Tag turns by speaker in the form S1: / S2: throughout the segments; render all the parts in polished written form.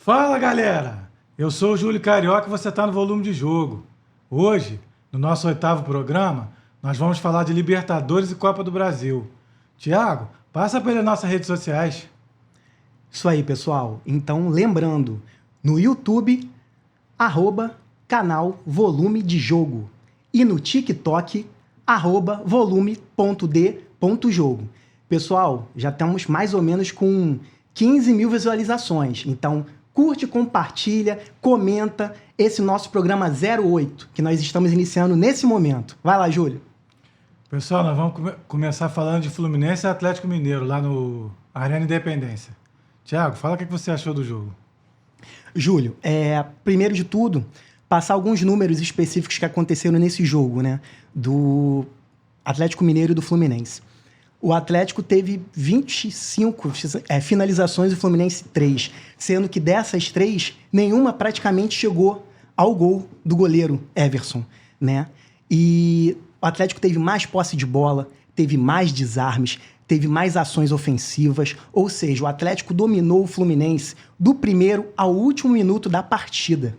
S1: Fala, galera! Eu sou o Júlio Carioca e você está no Volume de Jogo. Hoje, no nosso 8º programa, nós vamos falar de Libertadores e Copa do Brasil. Tiago, passa pelas nossas redes sociais.
S2: Isso aí, pessoal. Então, lembrando, no YouTube, canal Volume de Jogo. E no TikTok, volume.d.jogo. Pessoal, já estamos mais ou menos com 15 mil visualizações. Então, curte, compartilha, comenta esse nosso programa 08, que nós estamos iniciando nesse momento. Vai lá, Júlio.
S1: Pessoal, nós vamos começar falando de Fluminense e Atlético Mineiro, lá no Arena Independência. Tiago, fala o que você achou do jogo.
S2: Júlio, primeiro de tudo, passar alguns números específicos que aconteceram nesse jogo, né? Do Atlético Mineiro e do Fluminense. O Atlético teve 25 finalizações e o Fluminense 3, sendo que dessas 3, nenhuma praticamente chegou ao gol do goleiro Everson, né? E o Atlético teve mais posse de bola, teve mais desarmes, teve mais ações ofensivas, ou seja, o Atlético dominou o Fluminense do primeiro ao último minuto da partida,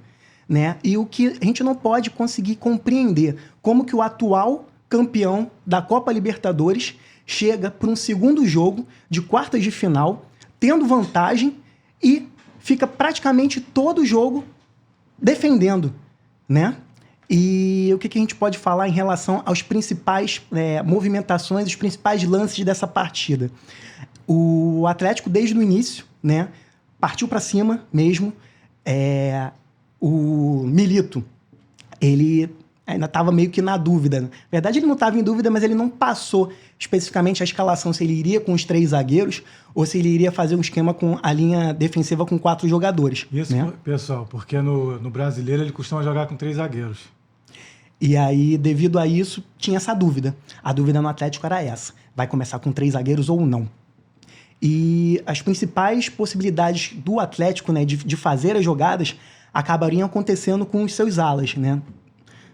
S2: né? E o que a gente não pode conseguir compreender, como que o atual campeão da Copa Libertadores chega para um segundo jogo de quartas de final, tendo vantagem e fica praticamente todo o jogo defendendo, né? E o que a gente pode falar em relação aos principais movimentações, os principais lances dessa partida? O Atlético, desde o início, né, partiu para cima mesmo. O Milito, ele ainda estava meio que na dúvida. Na verdade, ele não estava em dúvida, mas ele não passou especificamente a escalação, se ele iria com os 3 zagueiros ou se ele iria fazer um esquema com a linha defensiva com 4 jogadores.
S1: Isso, né? Pessoal, porque no Brasileiro ele costuma jogar com 3 zagueiros.
S2: E aí, devido a isso, tinha essa dúvida. A dúvida no Atlético era essa. Vai começar com 3 zagueiros ou não? E as principais possibilidades do Atlético, né, de fazer as jogadas acabariam acontecendo com os seus alas, né?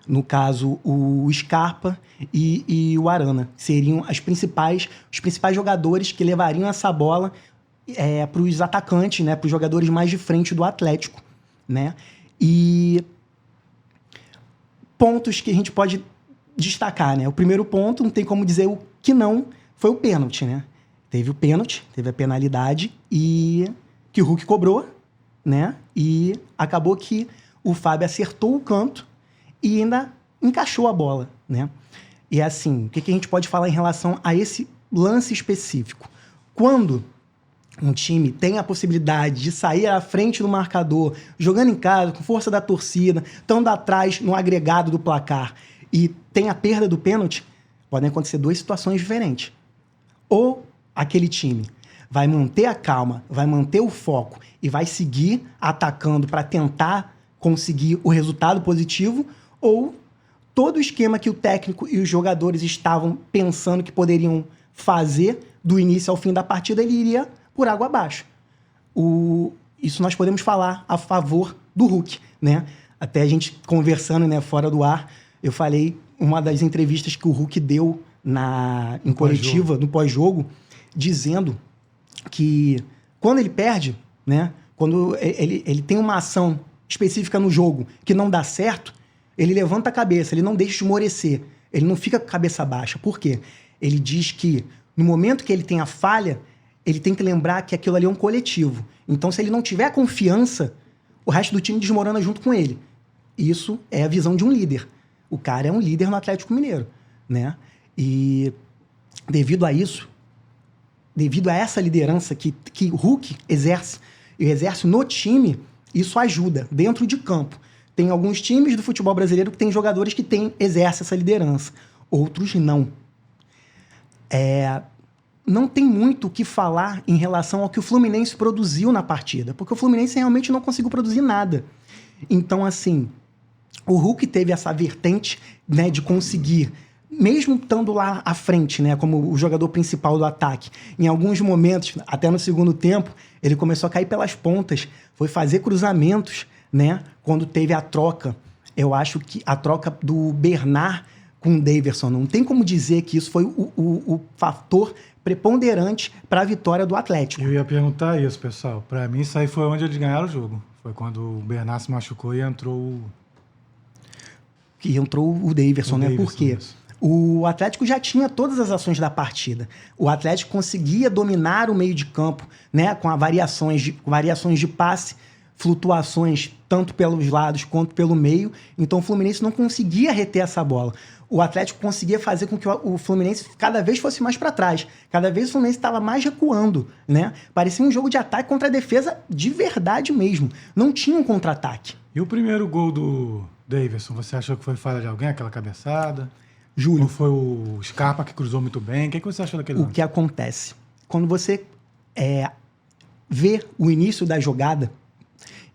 S2: No caso, o Scarpa e o Arana seriam os principais jogadores que levariam essa bola para os atacantes, né, para os jogadores mais de frente do Atlético, né? E pontos que a gente pode destacar, né? O primeiro ponto, não tem como dizer o que não, foi o pênalti, né? Teve o pênalti, teve a penalidade e que o Hulk cobrou, né? E acabou que o Fábio acertou o canto e ainda encaixou a bola, né? E assim, o que a gente pode falar em relação a esse lance específico? Quando um time tem a possibilidade de sair à frente do marcador, jogando em casa, com força da torcida, estando atrás no agregado do placar e tem a perda do pênalti, podem acontecer 2 situações diferentes. Ou aquele time vai manter a calma, vai manter o foco e vai seguir atacando para tentar conseguir o resultado positivo, ou todo o esquema que o técnico e os jogadores estavam pensando que poderiam fazer do início ao fim da partida, ele iria por água abaixo. Isso nós podemos falar a favor do Hulk, né? Até a gente conversando, né, fora do ar, eu falei uma das entrevistas que o Hulk deu em coletiva, no pós-jogo, dizendo que quando ele perde, né, quando ele tem uma ação específica no jogo que não dá certo, ele levanta a cabeça, ele não deixa esmorecer, ele não fica com a cabeça baixa. Por quê? Ele diz que no momento que ele tem a falha, ele tem que lembrar que aquilo ali é um coletivo. Então, se ele não tiver confiança, o resto do time desmorona junto com ele. Isso é a visão de um líder. O cara é um líder no Atlético Mineiro, né? E devido a isso, devido a essa liderança que o Hulk exerce, e exerce no time, isso ajuda dentro de campo. Tem alguns times do futebol brasileiro que tem jogadores que exercem essa liderança. Outros não. Não tem muito o que falar em relação ao que o Fluminense produziu na partida, porque o Fluminense realmente não conseguiu produzir nada. Então, assim, o Hulk teve essa vertente, né, de conseguir, mesmo estando lá à frente, né, como o jogador principal do ataque, em alguns momentos, até no segundo tempo, ele começou a cair pelas pontas, foi fazer cruzamentos, né, quando teve a troca. Eu acho que a troca do Bernard com o Daverson, não tem como dizer que isso foi o fator preponderantes para a vitória do Atlético.
S1: Eu ia perguntar isso, pessoal. Para mim, isso aí foi onde eles ganharam o jogo. Foi quando o Bernat se machucou e entrou
S2: o Daverson, né? Por quê?
S1: Isso.
S2: O Atlético já tinha todas as ações da partida. O Atlético conseguia dominar o meio de campo, né? Com variações de passe, flutuações tanto pelos lados quanto pelo meio. Então o Fluminense não conseguia reter essa bola. O Atlético conseguia fazer com que o Fluminense cada vez fosse mais para trás. Cada vez o Fluminense estava mais recuando, né? Parecia um jogo de ataque contra a defesa de verdade mesmo. Não tinha um contra-ataque.
S1: E o primeiro gol do Daverson, você achou que foi falha de alguém, aquela cabeçada?
S2: Júlio.
S1: Ou foi o Scarpa que cruzou muito bem? O que você achou daquele lance?
S2: O que acontece? Quando você vê o início da jogada,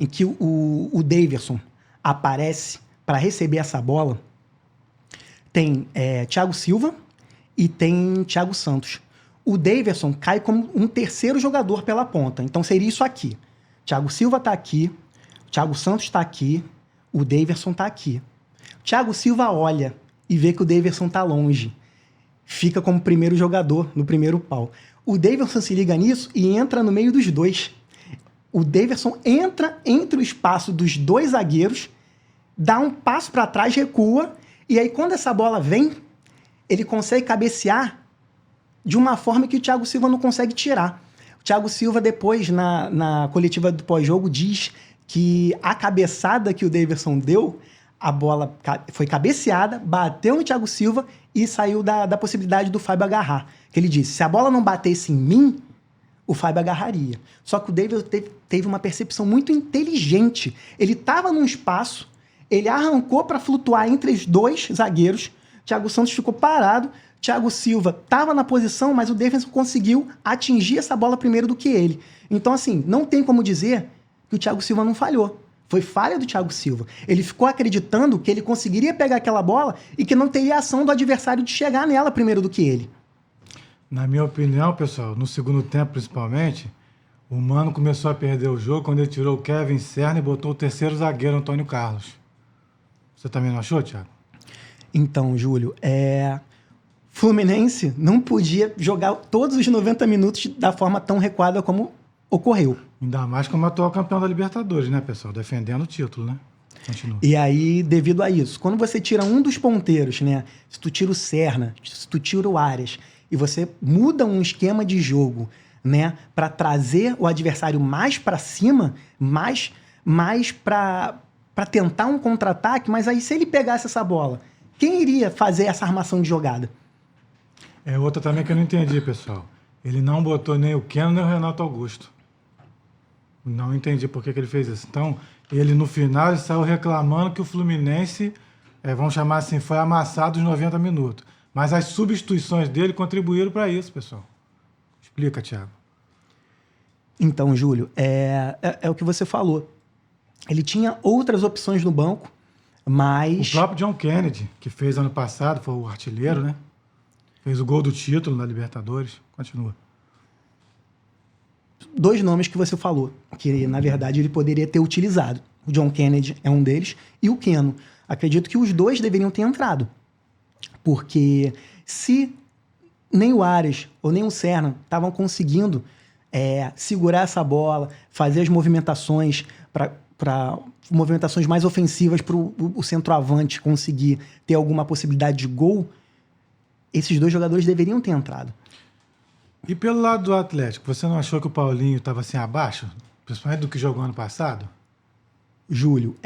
S2: em que o Daverson aparece para receber essa bola, tem Thiago Silva e tem Thiago Santos. O Daverson cai como um terceiro jogador pela ponta. Então seria isso aqui. Thiago Silva está aqui, Thiago Santos está aqui, o Daverson está aqui. Thiago Silva olha e vê que o Daverson está longe. Fica como primeiro jogador no primeiro pau. O Daverson se liga nisso e entra no meio dos dois. O Daverson entra entre o espaço dos dois zagueiros, dá um passo para trás, recua, e aí quando essa bola vem, ele consegue cabecear de uma forma que o Thiago Silva não consegue tirar. O Thiago Silva depois, na coletiva do pós-jogo, diz que a cabeçada que o Daverson deu, a bola foi cabeceada, bateu no Thiago Silva e saiu da possibilidade do Fábio agarrar. Que ele disse, se a bola não batesse em mim, o Fábio agarraria. Só que o Daverson teve uma percepção muito inteligente. Ele estava num espaço, ele arrancou para flutuar entre os dois zagueiros, Thiago Santos ficou parado, Thiago Silva estava na posição, mas o Daverson conseguiu atingir essa bola primeiro do que ele. Então, assim, não tem como dizer que o Thiago Silva não falhou. Foi falha do Thiago Silva. Ele ficou acreditando que ele conseguiria pegar aquela bola e que não teria ação do adversário de chegar nela primeiro do que ele.
S1: Na minha opinião, pessoal, no segundo tempo principalmente, o Mano começou a perder o jogo quando ele tirou o Kevin Serna e botou o terceiro zagueiro, Antônio Carlos. Você também não achou, Thiago?
S2: Então, Júlio, Fluminense não podia jogar todos os 90 minutos da forma tão recuada como ocorreu.
S1: Ainda mais como atual campeão da Libertadores, né, pessoal? Defendendo o título, né? Continua.
S2: E aí, devido a isso, quando você tira um dos ponteiros, né? Se tu tira o Serna, se tu tira o Arias, e você muda um esquema de jogo, né? Para trazer o adversário mais para cima, mais para tentar um contra-ataque, mas aí se ele pegasse essa bola, quem iria fazer essa armação de jogada?
S1: Outra também que eu não entendi, pessoal. Ele não botou nem o Keno nem o Renato Augusto. Não entendi por que ele fez isso. Então, ele no final ele saiu reclamando que o Fluminense, vamos chamar assim, foi amassado os 90 minutos. Mas as substituições dele contribuíram para isso, pessoal. Explica, Thiago.
S2: Então, Júlio, é o que você falou. Ele tinha outras opções no banco, mas...
S1: O próprio John Kennedy, que fez ano passado, foi o artilheiro, né? Fez o gol do título na Libertadores. Continua.
S2: Dois nomes que você falou, que na verdade ele poderia ter utilizado. O John Kennedy é um deles e o Keno. Acredito que os dois deveriam ter entrado. Porque se nem o Arias ou nem o Serna estavam conseguindo segurar essa bola, fazer as movimentações para movimentações mais ofensivas para o centroavante conseguir ter alguma possibilidade de gol, esses dois jogadores deveriam ter entrado.
S1: E pelo lado do Atlético, você não achou que o Paulinho estava assim abaixo? Principalmente do que jogou ano passado?
S2: Júlio,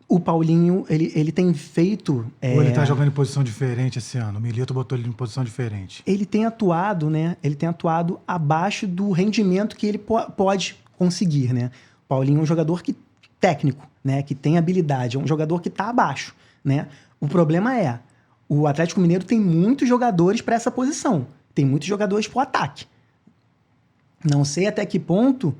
S2: o Paulinho, ele tem feito...
S1: Ou ele está jogando em posição diferente esse ano? O Milito botou ele em posição diferente.
S2: Ele tem atuado, né? Ele tem atuado abaixo do rendimento que ele pode conseguir, né? O Paulinho é um jogador técnico, né? Que tem habilidade, é um jogador que está abaixo, né? O problema o Atlético Mineiro tem muitos jogadores para essa posição. Tem muitos jogadores para o ataque. Não sei até que ponto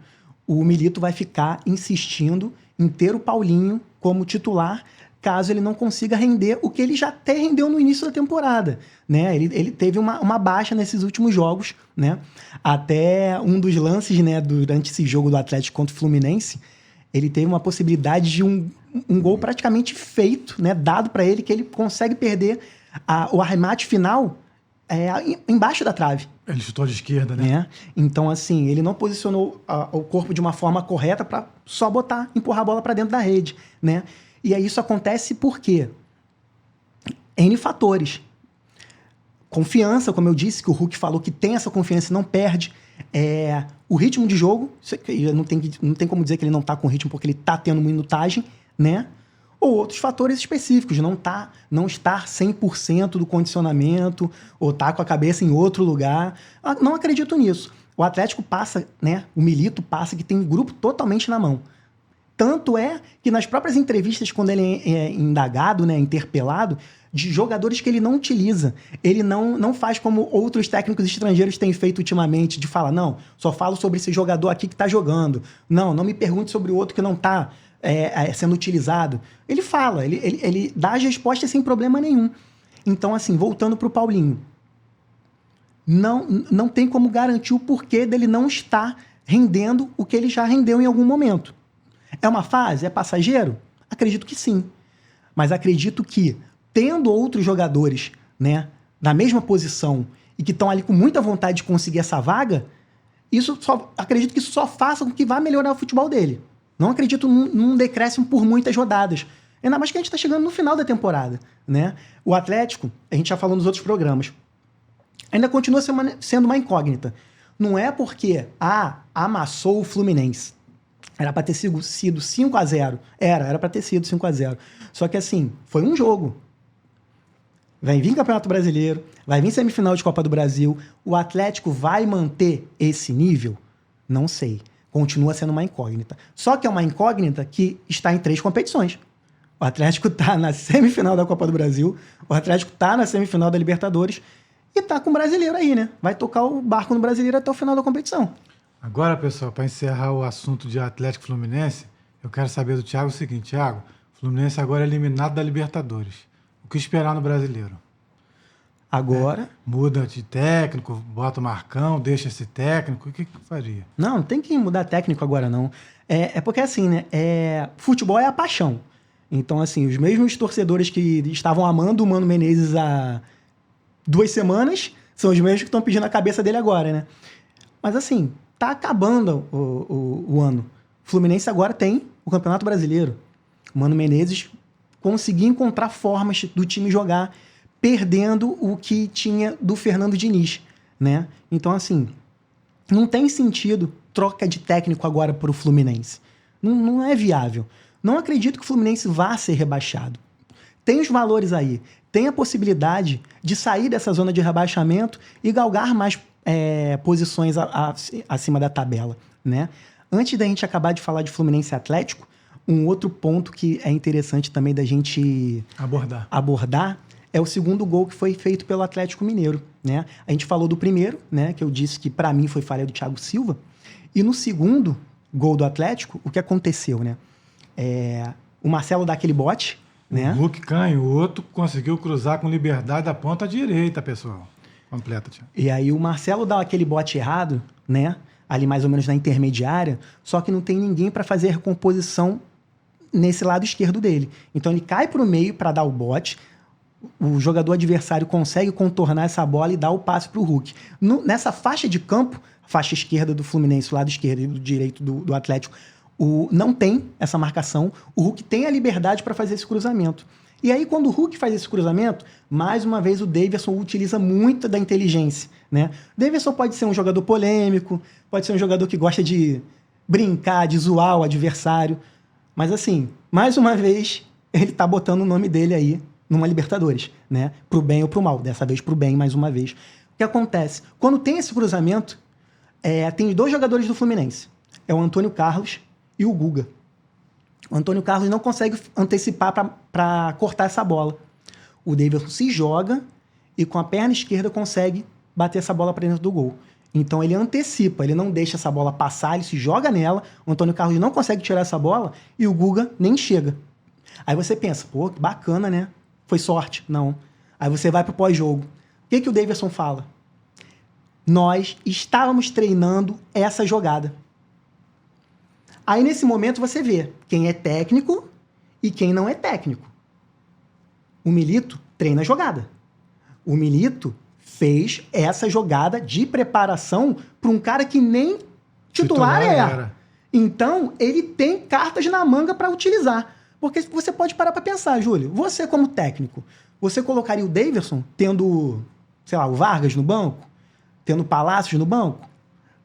S2: o Milito vai ficar insistindo em ter o Paulinho como titular, caso ele não consiga render o que ele já até rendeu no início da temporada, né? Ele teve uma baixa nesses últimos jogos, né? Até um dos lances, né, durante esse jogo do Atlético contra o Fluminense, ele teve uma possibilidade de um gol praticamente feito, né, dado para ele, que ele consegue perder o arremate final embaixo da trave.
S1: Ele chutou de esquerda, né?
S2: né? Então, assim, ele não posicionou o corpo de uma forma correta para só empurrar a bola para dentro da rede, né? E aí isso acontece por quê? N fatores. Confiança, como eu disse, que o Hulk falou que tem essa confiança e não perde. O ritmo de jogo, não tem como dizer que ele não está com ritmo porque ele está tendo minutagem, né? Ou outros fatores específicos, não estar 100% do condicionamento, ou estar com a cabeça em outro lugar. Não acredito nisso. O Atlético passa, né? O Milito passa que tem um grupo totalmente na mão. Tanto é que nas próprias entrevistas, quando ele é indagado, né, interpelado, de jogadores que ele não utiliza. Ele não faz como outros técnicos estrangeiros têm feito ultimamente, de falar, não, só falo sobre esse jogador aqui que está jogando. Não me pergunte sobre o outro que não está sendo utilizado. Ele fala, ele dá as respostas sem problema nenhum. Então, assim, voltando para o Paulinho, não tem como garantir o porquê dele não estar rendendo o que ele já rendeu em algum momento. É uma fase? É passageiro? Acredito que sim. Mas acredito que, tendo outros jogadores, né, na mesma posição e que estão ali com muita vontade de conseguir essa vaga, acredito que isso só faça com que vá melhorar o futebol dele. Não acredito num decréscimo por muitas rodadas. Ainda mais que a gente está chegando no final da temporada, né? O Atlético, a gente já falou nos outros programas, ainda continua sendo uma incógnita. Não é porque amassou o Fluminense. Era para ter sido 5-0. Era para ter sido 5-0. Só que assim, foi um jogo. Vai vir Campeonato Brasileiro, vai vir semifinal de Copa do Brasil. O Atlético vai manter esse nível? Não sei. Continua sendo uma incógnita. Só que é uma incógnita que está em 3 competições. O Atlético está na semifinal da Copa do Brasil, o Atlético está na semifinal da Libertadores e está com o Brasileiro aí, né? Vai tocar o barco no Brasileiro até o final da competição.
S1: Agora, pessoal, para encerrar o assunto de Atlético Fluminense, eu quero saber do Thiago o seguinte, Thiago, o Fluminense agora é eliminado da Libertadores. O que esperar no Brasileiro?
S2: Agora...
S1: Muda de técnico, bota o Marcão, deixa esse técnico, o que faria?
S2: Não tem que mudar técnico agora, não. É porque assim, né? Futebol é a paixão. Então, assim, os mesmos torcedores que estavam amando o Mano Menezes há 2 semanas são os mesmos que estão pedindo a cabeça dele agora, né? Mas, assim, tá acabando o ano. O Fluminense agora tem o Campeonato Brasileiro. O Mano Menezes conseguiu encontrar formas do time jogar, perdendo o que tinha do Fernando Diniz, né? Então, assim, não tem sentido troca de técnico agora para o Fluminense. Não é viável. Não acredito que o Fluminense vá ser rebaixado. Tem os valores aí. Tem a possibilidade de sair dessa zona de rebaixamento e galgar mais posições acima da tabela, né? Antes da gente acabar de falar de Fluminense e Atlético, um outro ponto que é interessante também da gente abordar é o segundo gol que foi feito pelo Atlético Mineiro, né? A gente falou do primeiro, né? Que eu disse que para mim foi falha do Thiago Silva. E no segundo gol do Atlético, o que aconteceu, né? O Marcelo dá aquele bote, né?
S1: O Hulk canhoto conseguiu cruzar com liberdade da ponta direita, pessoal. Completa, Thiago.
S2: E aí o Marcelo dá aquele bote errado, né? Ali mais ou menos na intermediária, só que não tem ninguém para fazer a recomposição nesse lado esquerdo dele. Então ele cai para o meio para dar o bote, o jogador adversário consegue contornar essa bola e dar o passe para o Hulk. Nessa faixa de campo, faixa esquerda do Fluminense, o lado esquerdo e do direito do Atlético, não tem essa marcação. O Hulk tem a liberdade para fazer esse cruzamento. E aí, quando o Hulk faz esse cruzamento, mais uma vez o Davidson utiliza muito da inteligência, né? O Davidson pode ser um jogador polêmico, pode ser um jogador que gosta de brincar, de zoar o adversário. Mas assim, mais uma vez, ele tá botando o nome dele aí numa Libertadores, né? Pro bem ou pro mal. Dessa vez pro bem, mais uma vez. O que acontece? Quando tem esse cruzamento, tem 2 jogadores do Fluminense. É o Antônio Carlos e o Guga. O Antônio Carlos não consegue antecipar para cortar essa bola. O Davidson se joga e com a perna esquerda consegue bater essa bola para dentro do gol. Então ele antecipa, ele não deixa essa bola passar, ele se joga nela, o Antônio Carlos não consegue tirar essa bola e o Guga nem chega. Aí você pensa, pô, que bacana, né? Foi sorte. Não. Aí você vai pro pós-jogo. O que o Davidson fala? Nós estávamos treinando essa jogada. Aí, nesse momento, você vê quem é técnico e quem não é técnico. O Milito treina a jogada. O Milito fez essa jogada de preparação para um cara que nem titular era. Então, ele tem cartas na manga para utilizar. Porque você pode parar para pensar, Júlio. Você, como técnico, você colocaria o Daverson tendo, sei lá, o Vargas no banco? Tendo o Palácios no banco?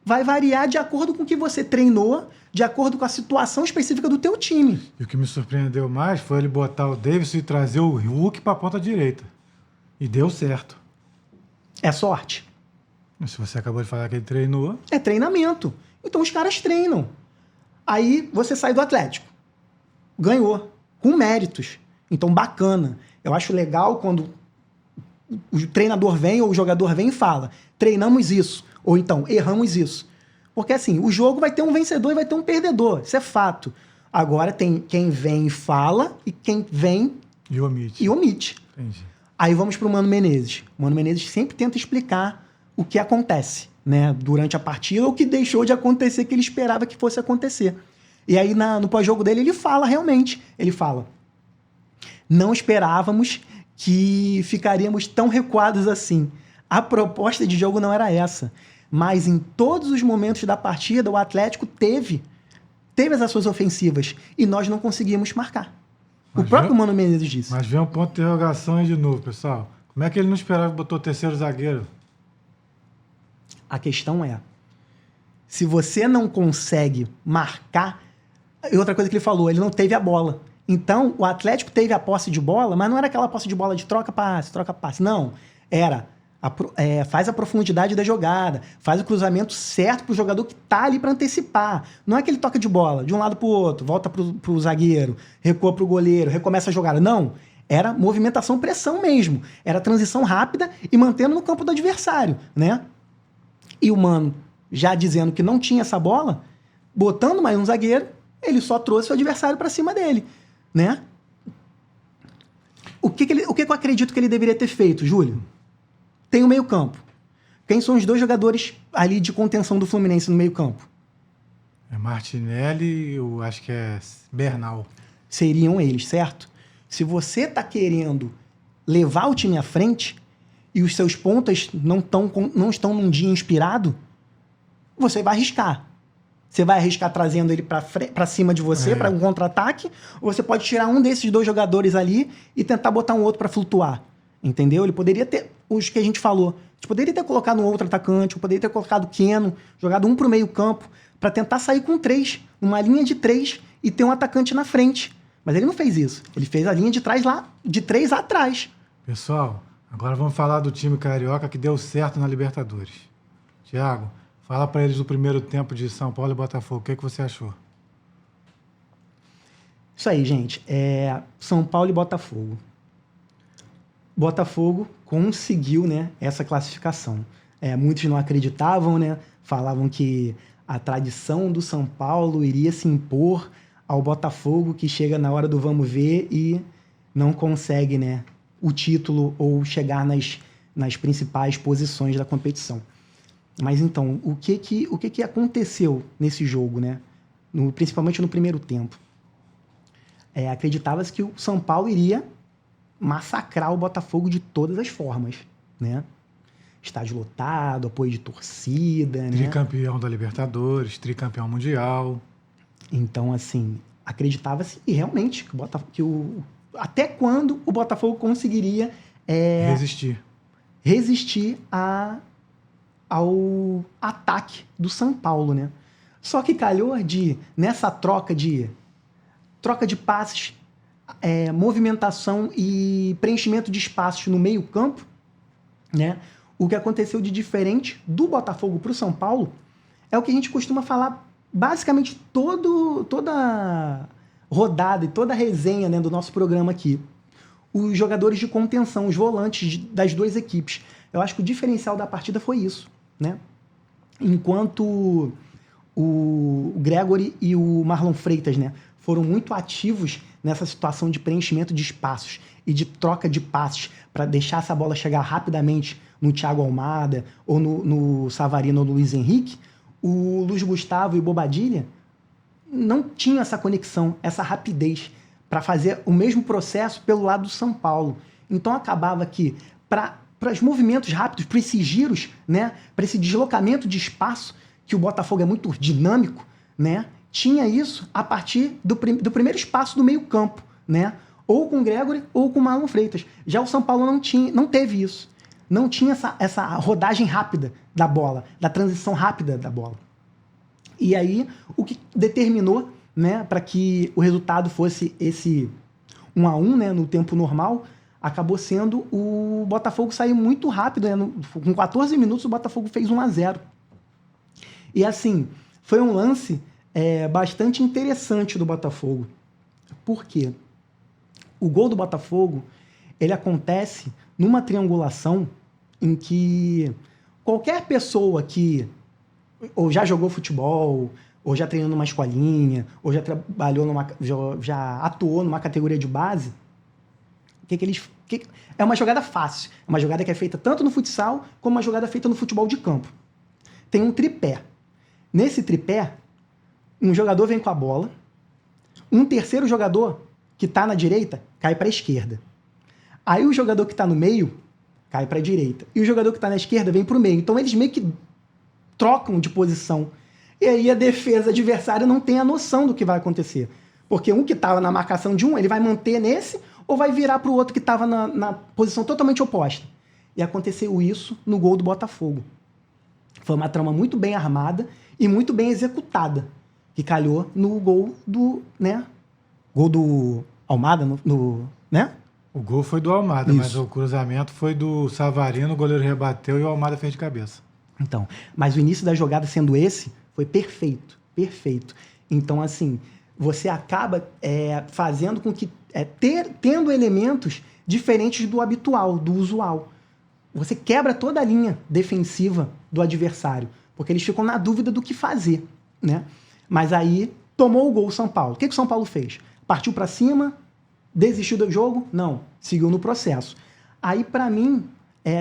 S2: Vai variar de acordo com o que você treinou, de acordo com a situação específica do teu time.
S1: E o que me surpreendeu mais foi ele botar o Davidson e trazer o Hulk para a ponta direita. E deu certo.
S2: É sorte.
S1: Mas se você acabou de falar que ele treinou...
S2: É treinamento. Então os caras treinam. Aí você sai do Atlético. Ganhou. Com méritos. Então bacana. Eu acho legal quando o treinador vem ou o jogador vem e fala: treinamos isso. Ou então, erramos isso. Porque assim, o jogo vai ter um vencedor e vai ter um perdedor. Isso é fato. Agora tem quem vem e fala e quem vem
S1: E omite.
S2: Entendi. Aí vamos pro Mano Menezes. O Mano Menezes sempre tenta explicar o que acontece, né, durante a partida, ou o que deixou de acontecer, que ele esperava que fosse acontecer. E aí no pós-jogo dele ele fala realmente. Ele fala: não esperávamos que ficaríamos tão recuados assim. A proposta de jogo não era essa. Mas em todos os momentos da partida, o Atlético teve as suas ofensivas e nós não conseguíamos marcar. O próprio Mano Menezes disse.
S1: Mas vem um ponto de interrogação aí de novo, pessoal. Como é que ele não esperava que botou o terceiro zagueiro?
S2: A questão é, se você não consegue marcar... E outra coisa que ele falou, ele não teve a bola. Então, o Atlético teve a posse de bola, mas não era aquela posse de bola de troca-passe. Não, era... faz a profundidade da jogada, faz o cruzamento certo pro jogador que tá ali para antecipar. Não é aquele toque de bola de um lado pro outro, volta pro zagueiro, recua pro goleiro, recomeça a jogada. Não, era movimentação, pressão mesmo. Era transição rápida e mantendo no campo do adversário, né? E o Mano, já dizendo que não tinha essa bola, botando mais um zagueiro, ele só trouxe o adversário para cima dele, né? O que eu acredito que ele deveria ter feito, Júlio? Tem o meio-campo. Quem são os dois jogadores ali de contenção do Fluminense no meio-campo?
S1: É Martinelli e eu acho que é Bernal.
S2: Seriam eles, certo? Se você está querendo levar o time à frente e os seus pontas não estão num dia inspirado, você vai arriscar. Você vai arriscar trazendo ele para cima de você, para um contra-ataque, ou você pode tirar um desses dois jogadores ali e tentar botar um outro para flutuar. Entendeu? Ele poderia ter, os que a gente falou, a gente poderia ter colocado um outro atacante, ou poderia ter colocado o Keno, jogado um pro meio campo, para tentar sair com 3, uma linha de 3 e ter um atacante na frente. Mas ele não fez isso. Ele fez a linha de trás lá, de 3 atrás.
S1: Pessoal, agora vamos falar do time carioca que deu certo na Libertadores. Thiago, fala para eles do primeiro tempo de São Paulo e Botafogo. O que você achou?
S2: Isso aí, gente. São Paulo e Botafogo. Botafogo conseguiu, né, essa classificação. Muitos não acreditavam, né? Falavam que a tradição do São Paulo iria se impor ao Botafogo, que chega na hora do vamos ver e não consegue, né, o título ou chegar nas principais posições da competição. Mas então, o que aconteceu nesse jogo, né? Principalmente no primeiro tempo? Acreditava-se que o São Paulo iria massacrar o Botafogo de todas as formas, né? Estádio lotado, apoio de torcida, né?
S1: Tricampeão da Libertadores, tricampeão mundial. Então, assim,
S2: acreditava-se e realmente até quando o Botafogo conseguiria resistir ao ataque do São Paulo, né? Só que calhou nessa troca de passes, movimentação e preenchimento de espaços no meio campo, né? O que aconteceu de diferente do Botafogo para o São Paulo é o que a gente costuma falar basicamente toda rodada e toda resenha, né, do nosso programa aqui. Os jogadores de contenção, os volantes das duas equipes. Eu acho que o diferencial da partida foi isso, né? Enquanto o Gregory e o Marlon Freitas, né, foram muito ativos nessa situação de preenchimento de espaços e de troca de passes para deixar essa bola chegar rapidamente no Thiago Almada ou no Savarino ou no Luiz Henrique, o Luiz Gustavo e o Bobadilla não tinham essa conexão, essa rapidez para fazer o mesmo processo pelo lado do São Paulo. Então acabava que, para os movimentos rápidos, para esses giros, né? Para esse deslocamento de espaço, que o Botafogo é muito dinâmico, né? Tinha isso a partir do primeiro espaço do meio campo, né? Ou com o Gregory ou com o Marlon Freitas. Já o São Paulo não teve isso. Não tinha essa rodagem rápida da bola, da transição rápida da bola. E aí, o que determinou, né, para que o resultado fosse esse 1-1, né, no tempo normal, acabou sendo o Botafogo sair muito rápido, né? Com 14 minutos o Botafogo fez 1-0. E assim, foi um lance bastante interessante do Botafogo. Por quê? O gol do Botafogo, ele acontece numa triangulação em que qualquer pessoa que ou já jogou futebol, ou já treinou numa escolinha, ou já trabalhou já atuou numa categoria de base, é uma jogada fácil. É uma jogada que é feita tanto no futsal, como uma jogada feita no futebol de campo. Tem um tripé. Nesse tripé, um jogador vem com a bola, um terceiro jogador que está na direita cai para a esquerda. Aí o jogador que está no meio cai para a direita. E o jogador que está na esquerda vem para o meio. Então eles meio que trocam de posição. E aí a defesa adversária não tem a noção do que vai acontecer. Porque um que estava na marcação de um, ele vai manter nesse ou vai virar para o outro que estava na posição totalmente oposta. E aconteceu isso no gol do Botafogo. Foi uma trama muito bem armada e muito bem executada, que calhou no gol do, né? Gol do Almada, né?
S1: O gol foi do Almada,
S2: Isso.
S1: mas o cruzamento foi do Savarino, o goleiro rebateu e o Almada fez de cabeça.
S2: Então, mas o início da jogada sendo esse, foi perfeito, perfeito. Então, assim, você acaba fazendo com que, tendo elementos diferentes do habitual, do usual. Você quebra toda a linha defensiva do adversário, porque eles ficam na dúvida do que fazer, né? Mas aí, tomou o gol o São Paulo. O que o São Paulo fez? Partiu para cima, desistiu do jogo? Não, seguiu no processo. Aí, para mim,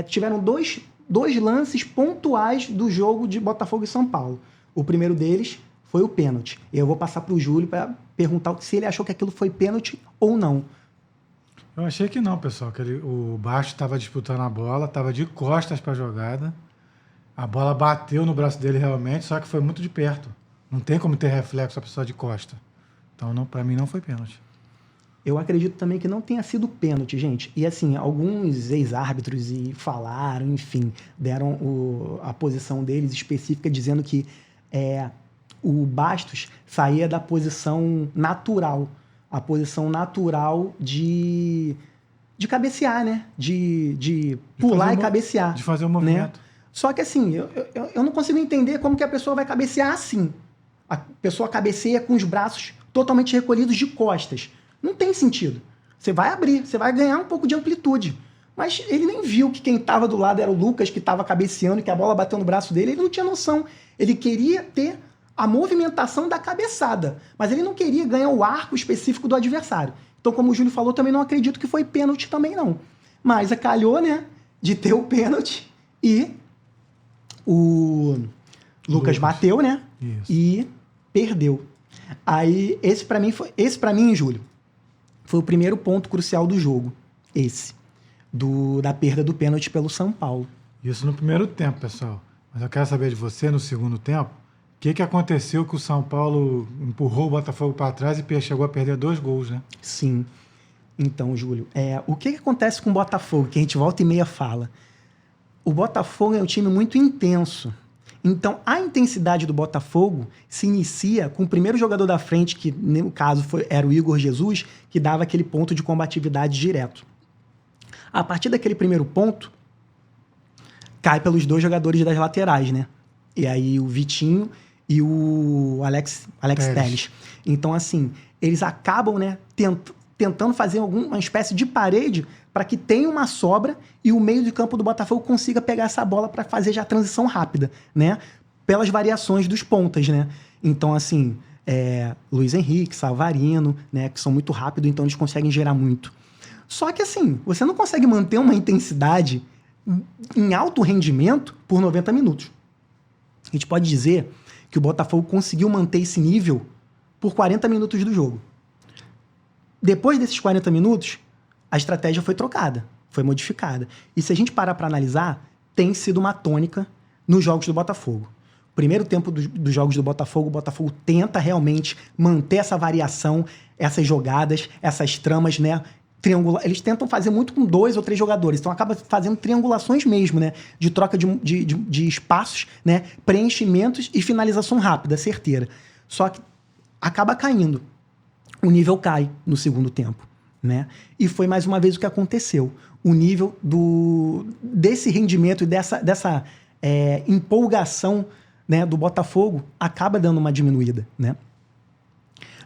S2: tiveram dois lances pontuais do jogo de Botafogo e São Paulo. O primeiro deles foi o pênalti. Eu vou passar para o Júlio para perguntar se ele achou que aquilo foi pênalti ou não.
S1: Eu achei que não, pessoal. Que o Baixo estava disputando a bola, estava de costas para a jogada. A bola bateu no braço dele realmente, só que foi muito de perto. Não tem como ter reflexo a pessoa de costa. Então, para mim, não foi pênalti.
S2: Eu acredito também que não tenha sido pênalti, gente. E assim, alguns ex-árbitros falaram, enfim, deram a posição deles específica, dizendo que o Bastos saía da posição natural. A posição natural de cabecear, né? De pular e cabecear.
S1: De fazer o movimento.
S2: Né? Só que assim, eu não consigo entender como que a pessoa vai cabecear assim. A pessoa cabeceia com os braços totalmente recolhidos de costas. Não tem sentido. Você vai abrir, você vai ganhar um pouco de amplitude. Mas ele nem viu que quem estava do lado era o Lucas, que estava cabeceando, que a bola bateu no braço dele. Ele não tinha noção. Ele queria ter a movimentação da cabeçada, mas ele não queria ganhar o arco específico do adversário. Então, como o Júlio falou, também não acredito que foi pênalti também, não. Mas calhou, né, de ter o pênalti e o Lucas bateu, né,
S1: Isso.
S2: e perdeu. Aí, esse pra mim, Júlio, foi o primeiro ponto crucial do jogo. Da perda do pênalti pelo São Paulo.
S1: Isso no primeiro tempo, pessoal. Mas eu quero saber de você, no segundo tempo, o que aconteceu que o São Paulo empurrou o Botafogo para trás e chegou a perder 2 gols, né?
S2: Sim. Então, Júlio, o que acontece com o Botafogo, que a gente volta e meia fala? O Botafogo é um time muito intenso. Então, a intensidade do Botafogo se inicia com o primeiro jogador da frente, que no caso era o Igor Jesus, que dava aquele ponto de combatividade direto. A partir daquele primeiro ponto, cai pelos 2 jogadores das laterais, né? E aí o Vitinho e o Alex Telles. Então, assim, eles acabam, né, tentando fazer uma espécie de parede para que tenha uma sobra e o meio de campo do Botafogo consiga pegar essa bola para fazer já a transição rápida, né? Pelas variações dos pontas, né? Então, assim, Luiz Henrique, Savarino, né, que são muito rápidos, então eles conseguem gerar muito. Só que, assim, você não consegue manter uma intensidade em alto rendimento por 90 minutos. A gente pode dizer que o Botafogo conseguiu manter esse nível por 40 minutos do jogo. Depois desses 40 minutos, a estratégia foi trocada. Foi modificada. E se a gente parar para analisar, tem sido uma tônica nos jogos do Botafogo. Primeiro tempo dos jogos do Botafogo, o Botafogo tenta realmente manter essa variação, essas jogadas, essas tramas, né? Eles tentam fazer muito com 2 ou 3 jogadores, então acaba fazendo triangulações mesmo, né? De troca de espaços, né? Preenchimentos e finalização rápida, certeira. Só que acaba caindo. O nível cai no segundo tempo, né? E foi mais uma vez o que aconteceu. O nível desse rendimento e dessa empolgação, né, do Botafogo acaba dando uma diminuída, né?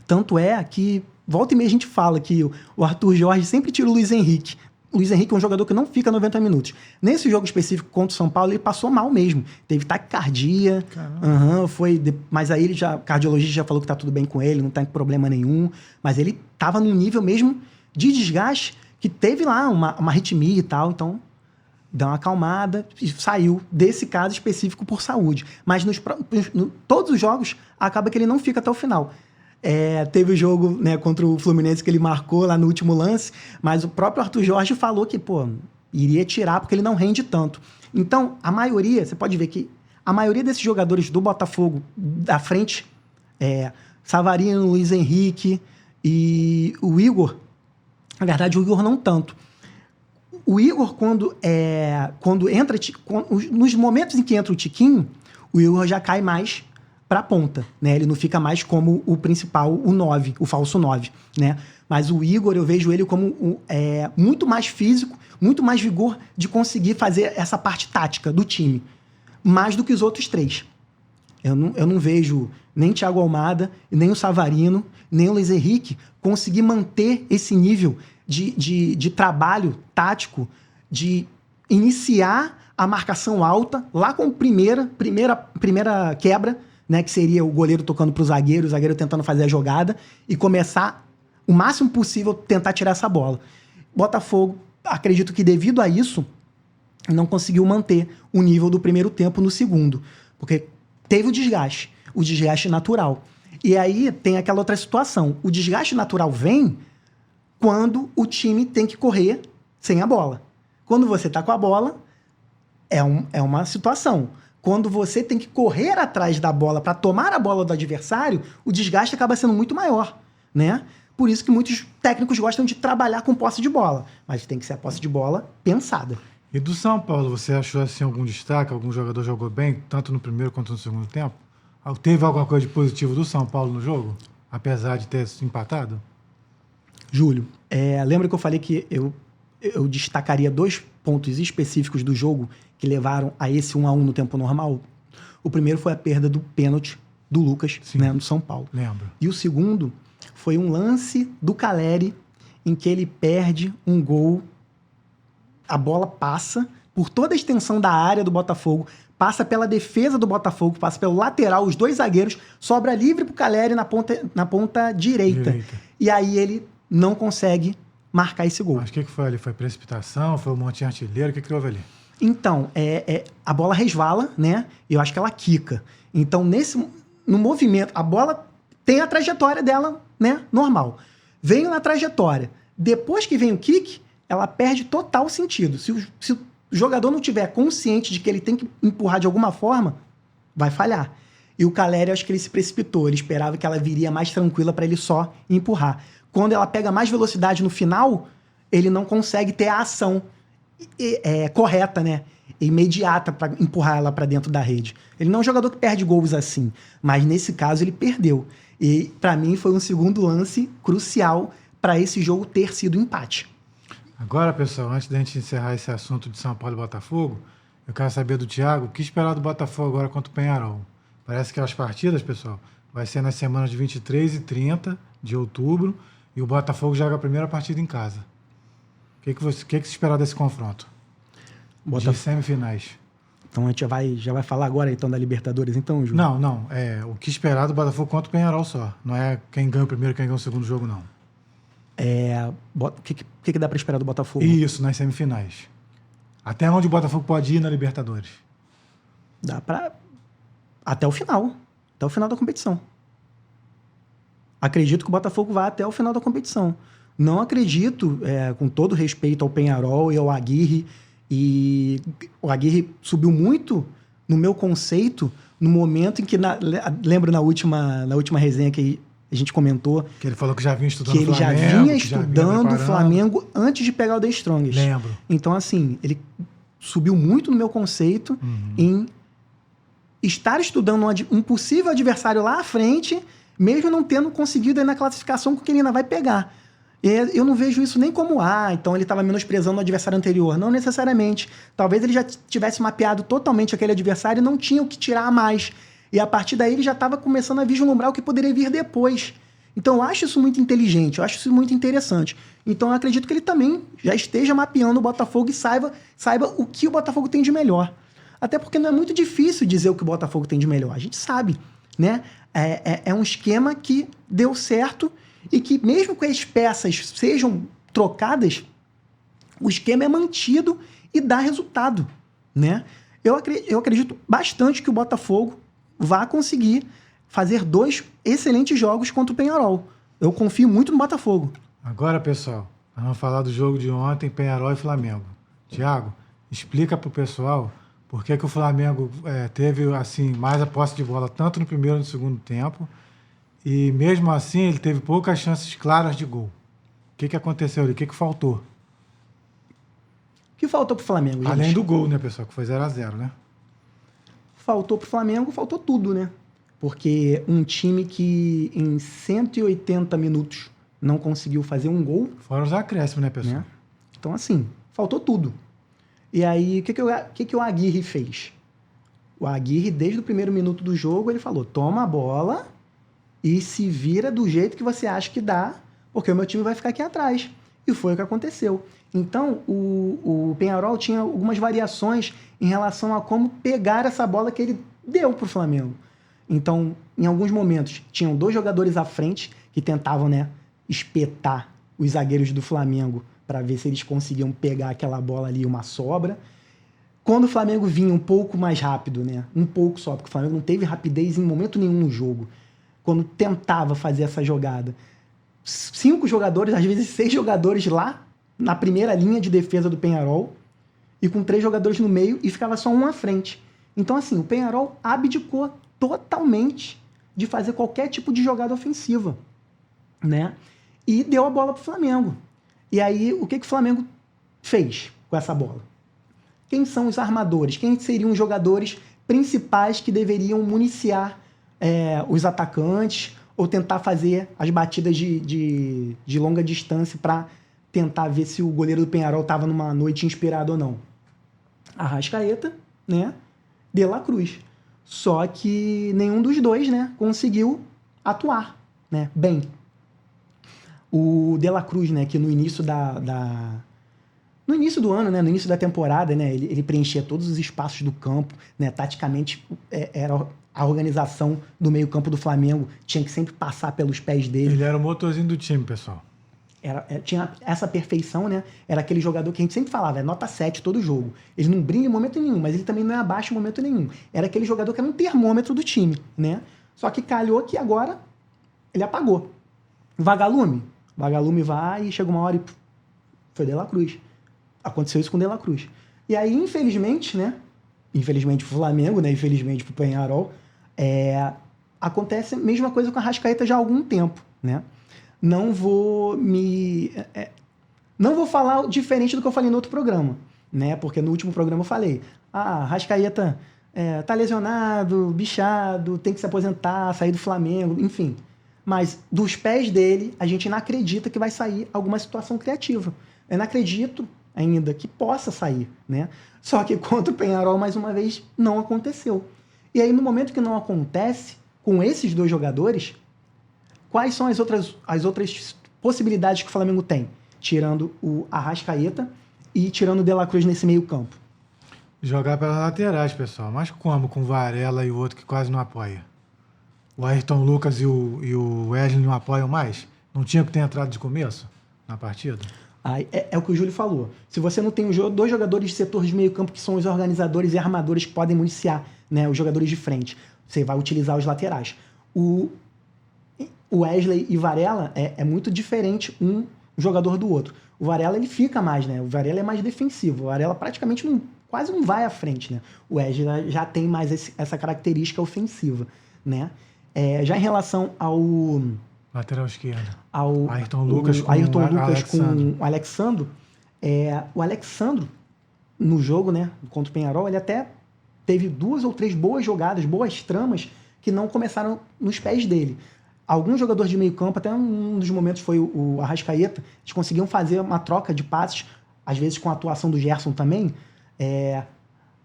S2: Tanto é que, volta e meia a gente fala que o Arthur Jorge sempre tira o Luiz Henrique. O Luiz Henrique é um jogador que não fica 90 minutos. Nesse jogo específico contra o São Paulo, ele passou mal mesmo. Teve taquicardia, mas aí o cardiologista já falou que tá tudo bem com ele, não tá com problema nenhum. Mas ele tava num nível mesmo de desgaste, que teve lá uma arritmia e tal, então dá uma acalmada e saiu desse caso específico por saúde. Mas todos os jogos, acaba que ele não fica até o final. Teve o jogo, né, contra o Fluminense que ele marcou lá no último lance, mas o próprio Arthur Jorge falou que, iria tirar porque ele não rende tanto. Então, a maioria, você pode ver que a maioria desses jogadores do Botafogo, da frente, Savarino, Luiz Henrique e o Igor, na verdade o Igor não tanto. O Igor, quando entra, nos momentos em que entra o Tiquinho, o Igor já cai mais para a ponta, né? Ele não fica mais como o principal, o 9, o falso 9, né? Mas o Igor, eu vejo ele como muito mais físico, muito mais vigor de conseguir fazer essa parte tática do time, mais do que os outros 3. Eu não vejo nem Thiago Almada, nem o Savarino, nem o Luiz Henrique conseguir manter esse nível de trabalho tático, de iniciar a marcação alta lá com a primeira quebra, né, que seria o goleiro tocando para o zagueiro tentando fazer a jogada e começar o máximo possível tentar tirar essa bola. Botafogo, acredito que devido a isso, não conseguiu manter o nível do primeiro tempo no segundo, porque teve o desgaste natural. E aí tem aquela outra situação, o desgaste natural vem quando o time tem que correr sem a bola. Quando você está com a bola, é uma situação. Quando você tem que correr atrás da bola para tomar a bola do adversário, o desgaste acaba sendo muito maior, né? Por isso que muitos técnicos gostam de trabalhar com posse de bola, mas tem que ser a posse de bola pensada.
S1: E do São Paulo, você achou assim algum destaque? Algum jogador jogou bem, tanto no primeiro quanto no segundo tempo? Teve alguma coisa de positivo do São Paulo no jogo, apesar de ter empatado?
S2: Júlio, lembra que eu falei que eu destacaria 2 pontos específicos do jogo que levaram a esse 1-1 no tempo normal? O primeiro foi a perda do pênalti do Lucas, né, no São Paulo.
S1: Lembro.
S2: E o segundo foi um lance do Caleri em que ele perde um gol, a bola passa por toda a extensão da área do Botafogo, passa pela defesa do Botafogo, passa pelo lateral, os 2 zagueiros, sobra livre pro Caleri na ponta direita. E aí ele não consegue marcar esse gol.
S1: Mas o que foi ali? Foi precipitação? Foi um monte artilheiro? O que houve ali?
S2: Então, a bola resvala, né? E eu acho que ela quica. Então, no movimento, a bola tem a trajetória dela, né? Normal. Veio na trajetória. Depois que vem o kick, ela perde total sentido. Se o jogador não tiver consciente de que ele tem que empurrar de alguma forma, vai falhar. E o Caleri, acho que ele se precipitou. Ele esperava que ela viria mais tranquila para ele só empurrar. Quando ela pega mais velocidade no final, ele não consegue ter a ação correta, né? Imediata para empurrar ela para dentro da rede. Ele não é um jogador que perde gols assim, mas nesse caso ele perdeu. E para mim foi um segundo lance crucial para esse jogo ter sido empate.
S1: Agora, pessoal, antes da gente encerrar esse assunto de São Paulo e Botafogo, eu quero saber do Thiago, o que esperar do Botafogo agora contra o Peñarol? Parece que as partidas, pessoal, vai ser nas semanas de 23 e 30 de outubro, e o Botafogo joga a primeira partida em casa. O que você esperar desse confronto? De semifinais.
S2: Então a gente já vai falar agora então da Libertadores, então, Júlio?
S1: Não. O que esperar do Botafogo contra o Peñarol só. Não é quem ganha o primeiro, quem ganha o segundo jogo, não.
S2: O que dá para esperar do Botafogo?
S1: Isso, nas semifinais. Até onde o Botafogo pode ir na Libertadores?
S2: Dá para até o final. Até o final da competição. Acredito que o Botafogo vá até o final da competição. Não acredito, com todo respeito ao Peñarol e ao Aguirre, e o Aguirre subiu muito no meu conceito no momento em que, lembro na última resenha que a gente comentou,
S1: Que ele falou que já vinha estudando
S2: que ele
S1: Flamengo,
S2: já vinha
S1: que
S2: estudando o
S1: preparando.
S2: Flamengo antes de pegar o The Strongest.
S1: Lembro.
S2: Então, assim, ele subiu muito no meu conceito em estar estudando um possível adversário lá à frente, mesmo não tendo conseguido aí na classificação com que ele ainda vai pegar. Eu não vejo isso nem como, então ele estava menosprezando o adversário anterior. Não necessariamente. Talvez ele já tivesse mapeado totalmente aquele adversário e não tinha o que tirar a mais. E a partir daí ele já estava começando a vislumbrar o que poderia vir depois. Então eu acho isso muito inteligente, eu acho isso muito interessante. Então eu acredito que ele também já esteja mapeando o Botafogo e saiba o que o Botafogo tem de melhor. Até porque não é muito difícil dizer o que o Botafogo tem de melhor. A gente sabe, né? É um esquema que deu certo e que mesmo que as peças sejam trocadas, o esquema é mantido e dá resultado, né? Eu acredito bastante que o Botafogo vá conseguir fazer 2 excelentes jogos contra o Peñarol. Eu confio muito no Botafogo.
S1: Agora, pessoal, nós vamos falar do jogo de ontem, Peñarol e Flamengo. Thiago, explica para o pessoal por que o Flamengo teve assim mais a posse de bola tanto no primeiro e no segundo tempo, e mesmo assim ele teve poucas chances claras de gol. O que aconteceu ali? O que faltou?
S2: O que faltou pro Flamengo, gente?
S1: Além do gol, né, pessoal? Que foi 0-0, né?
S2: Faltou pro Flamengo, faltou tudo, né? Porque um time que em 180 minutos não conseguiu fazer um gol...
S1: Fora os acréscimos, né, pessoal?
S2: Né? Então, assim, faltou tudo. E aí, o que o Aguirre fez? O Aguirre, desde o primeiro minuto do jogo, ele falou, toma a bola e se vira do jeito que você acha que dá, porque o meu time vai ficar aqui atrás. E foi o que aconteceu. Então, o Peñarol tinha algumas variações em relação a como pegar essa bola que ele deu para o Flamengo. Então, em alguns momentos, tinham 2 jogadores à frente que tentavam, né, espetar os zagueiros do Flamengo para ver se eles conseguiam pegar aquela bola ali, uma sobra. Quando o Flamengo vinha um pouco mais rápido, né, um pouco só, porque o Flamengo não teve rapidez em momento nenhum no jogo, quando tentava fazer essa jogada, 5 jogadores, às vezes 6 jogadores lá na primeira linha de defesa do Peñarol e com 3 jogadores no meio e ficava só um à frente. Então, assim, o Peñarol abdicou totalmente de fazer qualquer tipo de jogada ofensiva, né? E deu a bola pro Flamengo. E aí, o que o Flamengo fez com essa bola? Quem são os armadores? Quem seriam os jogadores principais que deveriam municiar os atacantes ou tentar fazer as batidas de longa distância para tentar ver se o goleiro do Peñarol estava numa noite inspirado ou não? Arrascaeta, né? De La Cruz. Só que nenhum dos dois, né, conseguiu atuar, né, bem. O De La Cruz, né, que no início no início do ano, né, no início da temporada, né, ele preenchia todos os espaços do campo, né, taticamente era a organização do meio-campo do Flamengo, tinha que sempre passar pelos pés dele.
S1: Ele era o motorzinho do time, pessoal.
S2: Tinha essa perfeição, né? Era aquele jogador que a gente sempre falava, nota 7 todo jogo. Ele não brilha em momento nenhum, mas ele também não é abaixo em momento nenhum. Era aquele jogador que era um termômetro do time, né? Só que calhou que agora ele apagou. Vagalume vai e chega uma hora e foi De La Cruz. Aconteceu isso com De La Cruz. E aí, infelizmente, né? Infelizmente pro Flamengo, né? Infelizmente pro Peñarol, acontece a mesma coisa com a Arrascaeta já há algum tempo, né? Não vou falar diferente do que eu falei no outro programa, né? Porque no último programa eu falei, Arrascaeta tá lesionado, bichado, tem que se aposentar, sair do Flamengo, enfim. Mas dos pés dele, a gente não acredita que vai sair alguma situação criativa. Eu não acredito ainda que possa sair, né? Só que contra o Peñarol, mais uma vez, não aconteceu. E aí, no momento que não acontece, com esses 2 jogadores, quais são as outras possibilidades que o Flamengo tem? Tirando o Arrascaeta e tirando o De La Cruz nesse meio campo.
S1: Jogar pelas laterais, pessoal. Mas como com o Varela e o outro que quase não apoia? O Ayrton Lucas e o Wesley não apoiam mais? Não tinha que ter entrado de começo na partida?
S2: É o que o Júlio falou. Se você não tem 2 jogadores de setor de meio campo que são os organizadores e armadores que podem municiar, né, os jogadores de frente, você vai utilizar os laterais. O Wesley e Varela é muito diferente um jogador do outro. O Varela, ele fica mais, né? O Varela é mais defensivo. O Varela praticamente quase não vai à frente, né? O Wesley já tem mais essa característica ofensiva, né? Já em relação ao...
S1: Lateral esquerdo.
S2: Ao
S1: Ayrton Lucas com
S2: o Alexandro. O Alexandro, no jogo, né, contra o Peñarol, ele até teve 2 ou 3 boas jogadas, boas tramas, que não começaram nos pés dele. Alguns jogadores de meio campo, até um dos momentos foi o Arrascaeta, eles conseguiam fazer uma troca de passes, às vezes com a atuação do Gerson também.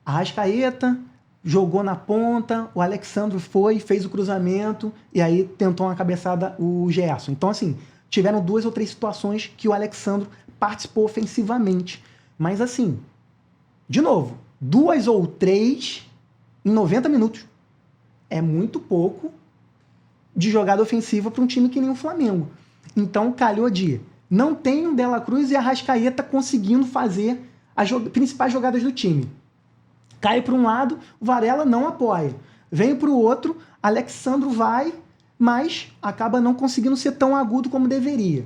S2: Arrascaeta jogou na ponta, o Alexandro fez o cruzamento e aí tentou uma cabeçada o Gerson. Então, assim, tiveram 2 ou 3 situações que o Alexandro participou ofensivamente. Mas, assim, de novo, 2 ou 3 em 90 minutos. É muito pouco de jogada ofensiva para um time que nem o Flamengo. Então, calhou de não tem o De La Cruz e a Arrascaeta conseguindo fazer as principais jogadas do time. Cai para um lado, o Varela não apoia. Vem para o outro, Alexandro vai, mas acaba não conseguindo ser tão agudo como deveria.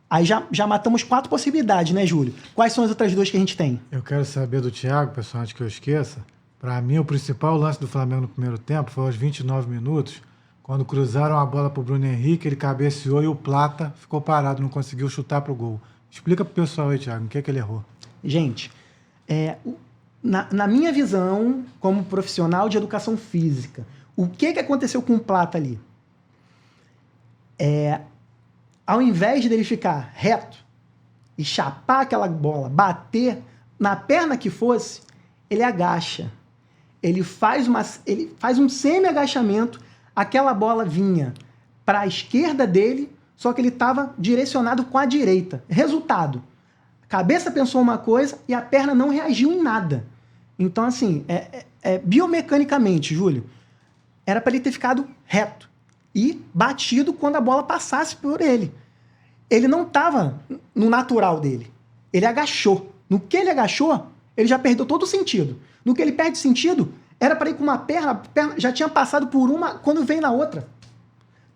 S2: Aí já matamos 4 possibilidades, né, Júlio? Quais são as outras 2 que a gente tem?
S1: Eu quero saber do Thiago, pessoal, antes que eu esqueça. Para mim, o principal lance do Flamengo no primeiro tempo foi aos 29 minutos, quando cruzaram a bola para o Bruno Henrique, ele cabeceou e o Plata ficou parado, não conseguiu chutar para o gol. Explica para o pessoal aí, Thiago, o que é que ele errou.
S2: Gente, na minha visão, como profissional de educação física, o que aconteceu com o Plata ali? Ao invés dele ficar reto e chapar aquela bola, bater na perna que fosse, ele agacha. Ele faz um semi-agachamento, aquela bola vinha para a esquerda dele, só que ele estava direcionado com a direita. Resultado, a cabeça pensou uma coisa e a perna não reagiu em nada. Então, assim, biomecanicamente, Júlio, era para ele ter ficado reto e batido quando a bola passasse por ele. Ele não estava no natural dele. Ele agachou. No que ele agachou, ele já perdeu todo o sentido. No que ele perde sentido, era para ir com uma perna, a perna já tinha passado por uma quando vem na outra.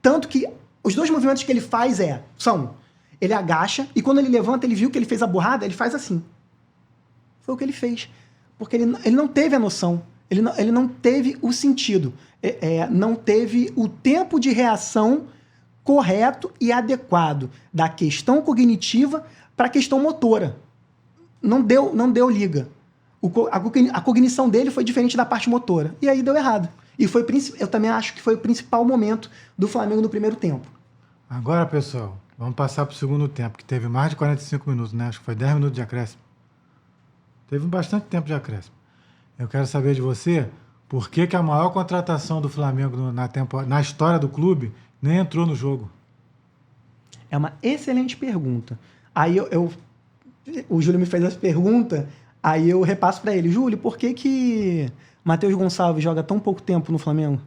S2: Tanto que os 2 movimentos que ele faz são, ele agacha e quando ele levanta, ele viu que ele fez a burrada, ele faz assim. Foi o que ele fez. Porque ele não teve a noção, ele não teve o sentido, não teve o tempo de reação correto e adequado da questão cognitiva para a questão motora. Não deu liga. A cognição dele foi diferente da parte motora. E aí deu errado. E eu também acho que foi o principal momento do Flamengo no primeiro tempo.
S1: Agora, pessoal, vamos passar para o segundo tempo, que teve mais de 45 minutos, né? Acho que foi 10 minutos de acréscimo. Teve bastante tempo de acréscimo. Eu quero saber de você por que a maior contratação do Flamengo na história do clube nem entrou no jogo.
S2: É uma excelente pergunta. Aí o Júlio me fez essa pergunta, aí eu repasso para ele. Júlio, por que Matheus Gonçalves joga tão pouco tempo no Flamengo?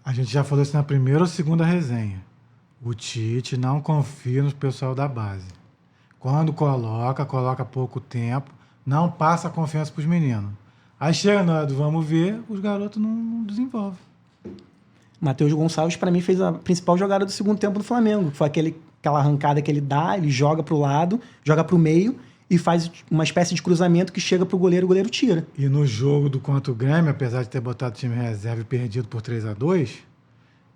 S1: A gente já falou isso na primeira ou segunda resenha. O Tite não confia no pessoal da base. Quando coloca pouco tempo, não passa a confiança para os meninos. Aí chega na hora do vamos ver, os garotos não desenvolvem.
S2: Matheus Gonçalves, para mim, fez a principal jogada do segundo tempo do Flamengo. Foi aquela arrancada que ele dá, ele joga para o lado, joga para o meio e faz uma espécie de cruzamento que chega para o goleiro tira.
S1: E no jogo do contra o Grêmio, apesar de ter botado o time reserva e perdido por 3-2,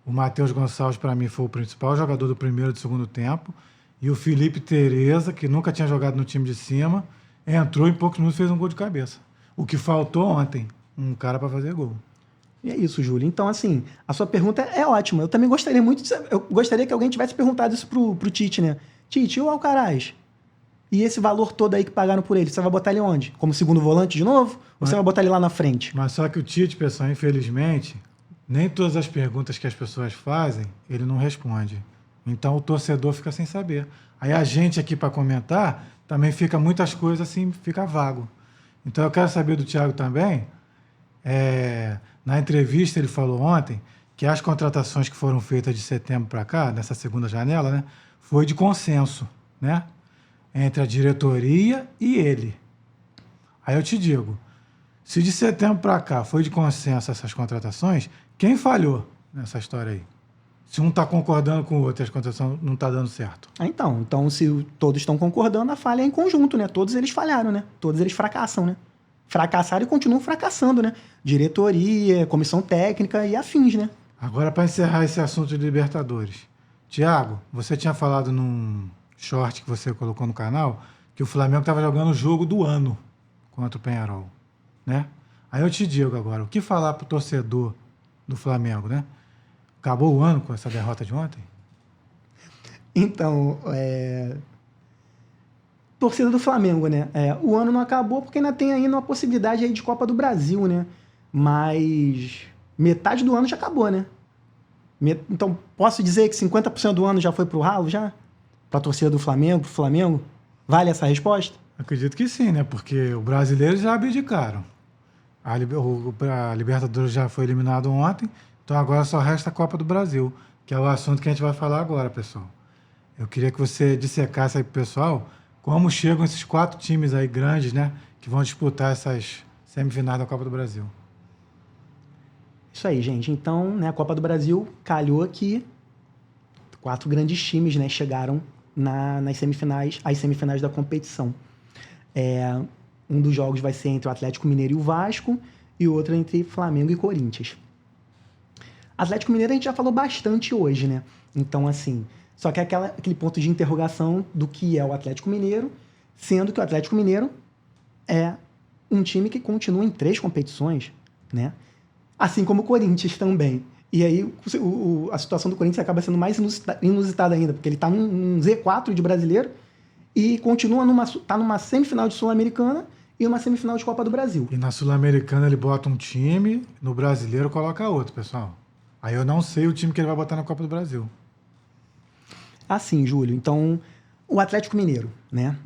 S1: o Matheus Gonçalves, para mim, foi o principal jogador do primeiro e do segundo tempo. E o Felipe Tereza, que nunca tinha jogado no time de cima, entrou em poucos minutos e fez um gol de cabeça. O que faltou ontem, um cara para fazer gol.
S2: E é isso, Júlio. Então, assim, a sua pergunta é ótima. Eu também gostaria muito eu gostaria que alguém tivesse perguntado isso pro Tite, né? Tite, e o Alcaraz? E esse valor todo aí que pagaram por ele, você vai botar ele onde? Como segundo volante de novo? Ou você vai botar ele lá na frente?
S1: Mas só que o Tite, pessoal, infelizmente, nem todas as perguntas que as pessoas fazem, ele não responde. Então o torcedor fica sem saber. Aí a gente aqui para comentar, também fica muitas coisas assim, fica vago. Então eu quero saber do Thiago também. Na entrevista ele falou ontem que as contratações que foram feitas de setembro para cá, nessa segunda janela, né, foi de consenso, né, entre a diretoria e ele. Aí eu te digo, se de setembro para cá foi de consenso essas contratações, quem falhou nessa história aí? Se um está concordando com o outro e as contas não está dando certo.
S2: Então, se todos estão concordando, a falha é em conjunto, né? Todos eles falharam, né? Todos eles fracassam, né? Fracassaram e continuam fracassando, né? Diretoria, comissão técnica e afins, né?
S1: Agora, para encerrar esse assunto de Libertadores. Tiago, você tinha falado num short que você colocou no canal que o Flamengo estava jogando o jogo do ano contra o Peñarol, né? Aí eu te digo agora, o que falar pro torcedor do Flamengo, né? Acabou o ano com essa derrota de ontem?
S2: Então, torcida do Flamengo, né? O ano não acabou porque ainda tem ainda uma possibilidade aí de Copa do Brasil, né? Mas metade do ano já acabou, né? Então, posso dizer que 50% do ano já foi pro ralo, já? Pra torcida do Flamengo, pro Flamengo? Vale essa resposta?
S1: Acredito que sim, né? Porque os brasileiros já abdicaram. A Libertadores já foi eliminado ontem, então agora só resta a Copa do Brasil, que é o assunto que a gente vai falar agora, pessoal. Eu queria que você dissecasse aí pro pessoal como chegam esses 4 times aí grandes, né? Que vão disputar essas semifinais da Copa do Brasil.
S2: Isso aí, gente. Então, né, a Copa do Brasil calhou que 4 grandes times, né, chegaram nas semifinais, as semifinais da competição. Um dos jogos vai ser entre o Atlético Mineiro e o Vasco, e o outro entre Flamengo e Corinthians. Atlético Mineiro a gente já falou bastante hoje, né? Então, assim, só que é aquele ponto de interrogação do que é o Atlético Mineiro, sendo que o Atlético Mineiro é um time que continua em 3 competições, né? Assim como o Corinthians também. E aí a situação do Corinthians acaba sendo mais inusitada ainda, porque ele está num Z4 de brasileiro e continua numa semifinal de Sul-Americana e uma semifinal de Copa do Brasil.
S1: E na Sul-Americana ele bota um time, no brasileiro coloca outro, pessoal. Aí eu não sei o time que ele vai botar na Copa do Brasil.
S2: Assim, Júlio. Então, o Atlético Mineiro, né?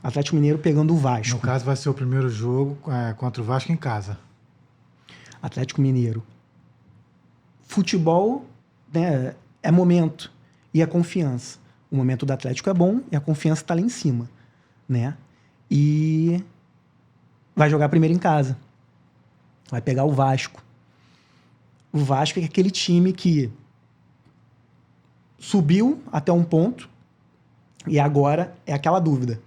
S2: Atlético Mineiro pegando o Vasco.
S1: No caso, vai ser o primeiro jogo contra o Vasco em casa.
S2: Atlético Mineiro. Futebol, né, é momento e é confiança. O momento do Atlético é bom e a confiança está lá em cima, né? E vai jogar primeiro em casa. Vai pegar o Vasco. O Vasco é aquele time que subiu até um ponto e agora é aquela dúvida.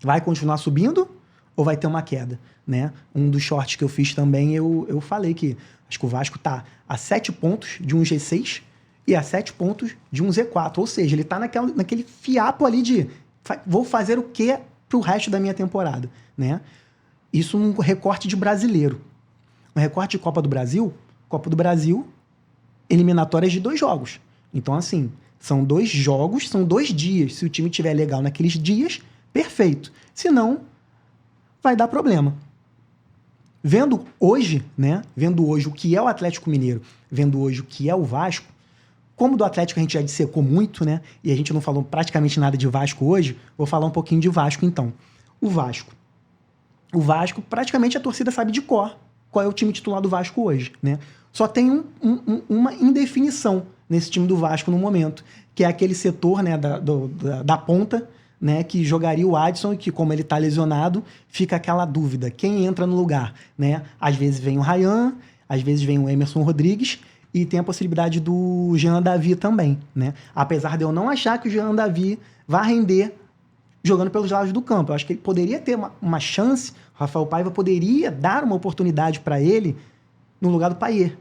S2: Vai continuar subindo ou vai ter uma queda, né? Um dos shorts que eu fiz também, eu falei que acho que o Vasco está a 7 pontos de um G6 e a 7 pontos de um Z4. Ou seja, ele está naquele fiapo ali de vou fazer o quê pro resto da minha temporada, né? Isso num recorte de brasileiro. Um recorte de Copa do Brasil, eliminatórias de 2 jogos. Então, assim, são 2 jogos, são 2 dias. Se o time estiver legal naqueles dias, perfeito. Se não, vai dar problema. Vendo hoje, né? Vendo hoje o que é o Atlético Mineiro, vendo hoje o que é o Vasco, como do Atlético a gente já dissecou muito, né? E a gente não falou praticamente nada de Vasco hoje, vou falar um pouquinho de Vasco, então. O Vasco, praticamente a torcida sabe de cor qual é o time titular do Vasco hoje, né? Só tem uma indefinição nesse time do Vasco no momento, que é aquele setor, né, da ponta, né, que jogaria o Adson e que, como ele está lesionado, fica aquela dúvida. Quem entra no lugar, né? Às vezes vem o Ryan, às vezes vem o Emerson Rodrigues e tem a possibilidade do Jean Davi também, né? Apesar de eu não achar que o Jean Davi vai render jogando pelos lados do campo. Eu acho que ele poderia ter uma chance, o Rafael Paiva poderia dar uma oportunidade para ele no lugar do Payet,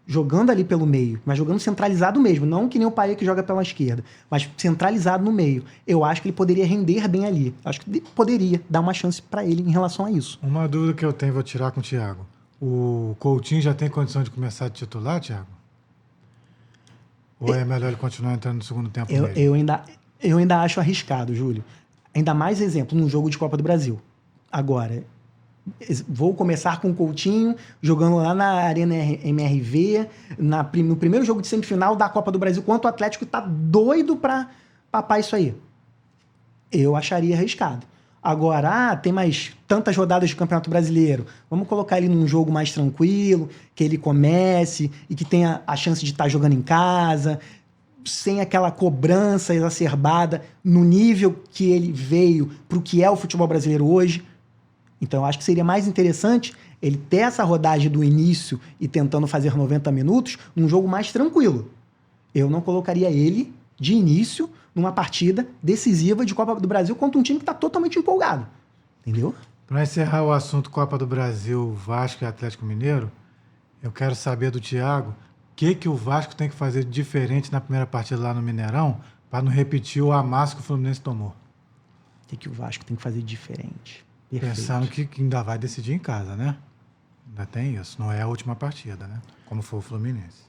S2: jogando ali pelo meio, mas jogando centralizado mesmo, não que nem o Payet que joga pela esquerda, mas centralizado no meio. Eu acho que ele poderia render bem ali. Acho que poderia dar uma chance para ele em relação a isso.
S1: Uma dúvida que eu tenho, vou tirar com o Thiago. O Coutinho já tem condição de começar de titular, Thiago? Ou é melhor ele continuar entrando no segundo tempo mesmo?
S2: Eu ainda acho arriscado, Júlio. Ainda mais exemplo, num jogo de Copa do Brasil. Agora, vou começar com o Coutinho, jogando lá na Arena MRV, no primeiro jogo de semifinal da Copa do Brasil, quanto o Atlético tá doido pra papar isso aí. Eu acharia arriscado. Agora, tem mais tantas rodadas de Campeonato Brasileiro. Vamos colocar ele num jogo mais tranquilo, que ele comece e que tenha a chance de estar jogando em casa, sem aquela cobrança exacerbada no nível que ele veio pro que é o futebol brasileiro hoje. Então, eu acho que seria mais interessante ele ter essa rodagem do início e tentando fazer 90 minutos num jogo mais tranquilo. Eu não colocaria ele de início numa partida decisiva de Copa do Brasil contra um time que está totalmente empolgado. Entendeu?
S1: Para encerrar o assunto Copa do Brasil, Vasco e Atlético Mineiro, eu quero saber do Thiago o que o Vasco tem que fazer de diferente na primeira partida lá no Mineirão para não repetir o amasso que o Fluminense tomou.
S2: O que o Vasco tem que fazer de diferente? Perfeito.
S1: Pensando que ainda vai decidir em casa, né? Ainda tem isso. Não é a última partida, né? Como foi o Fluminense.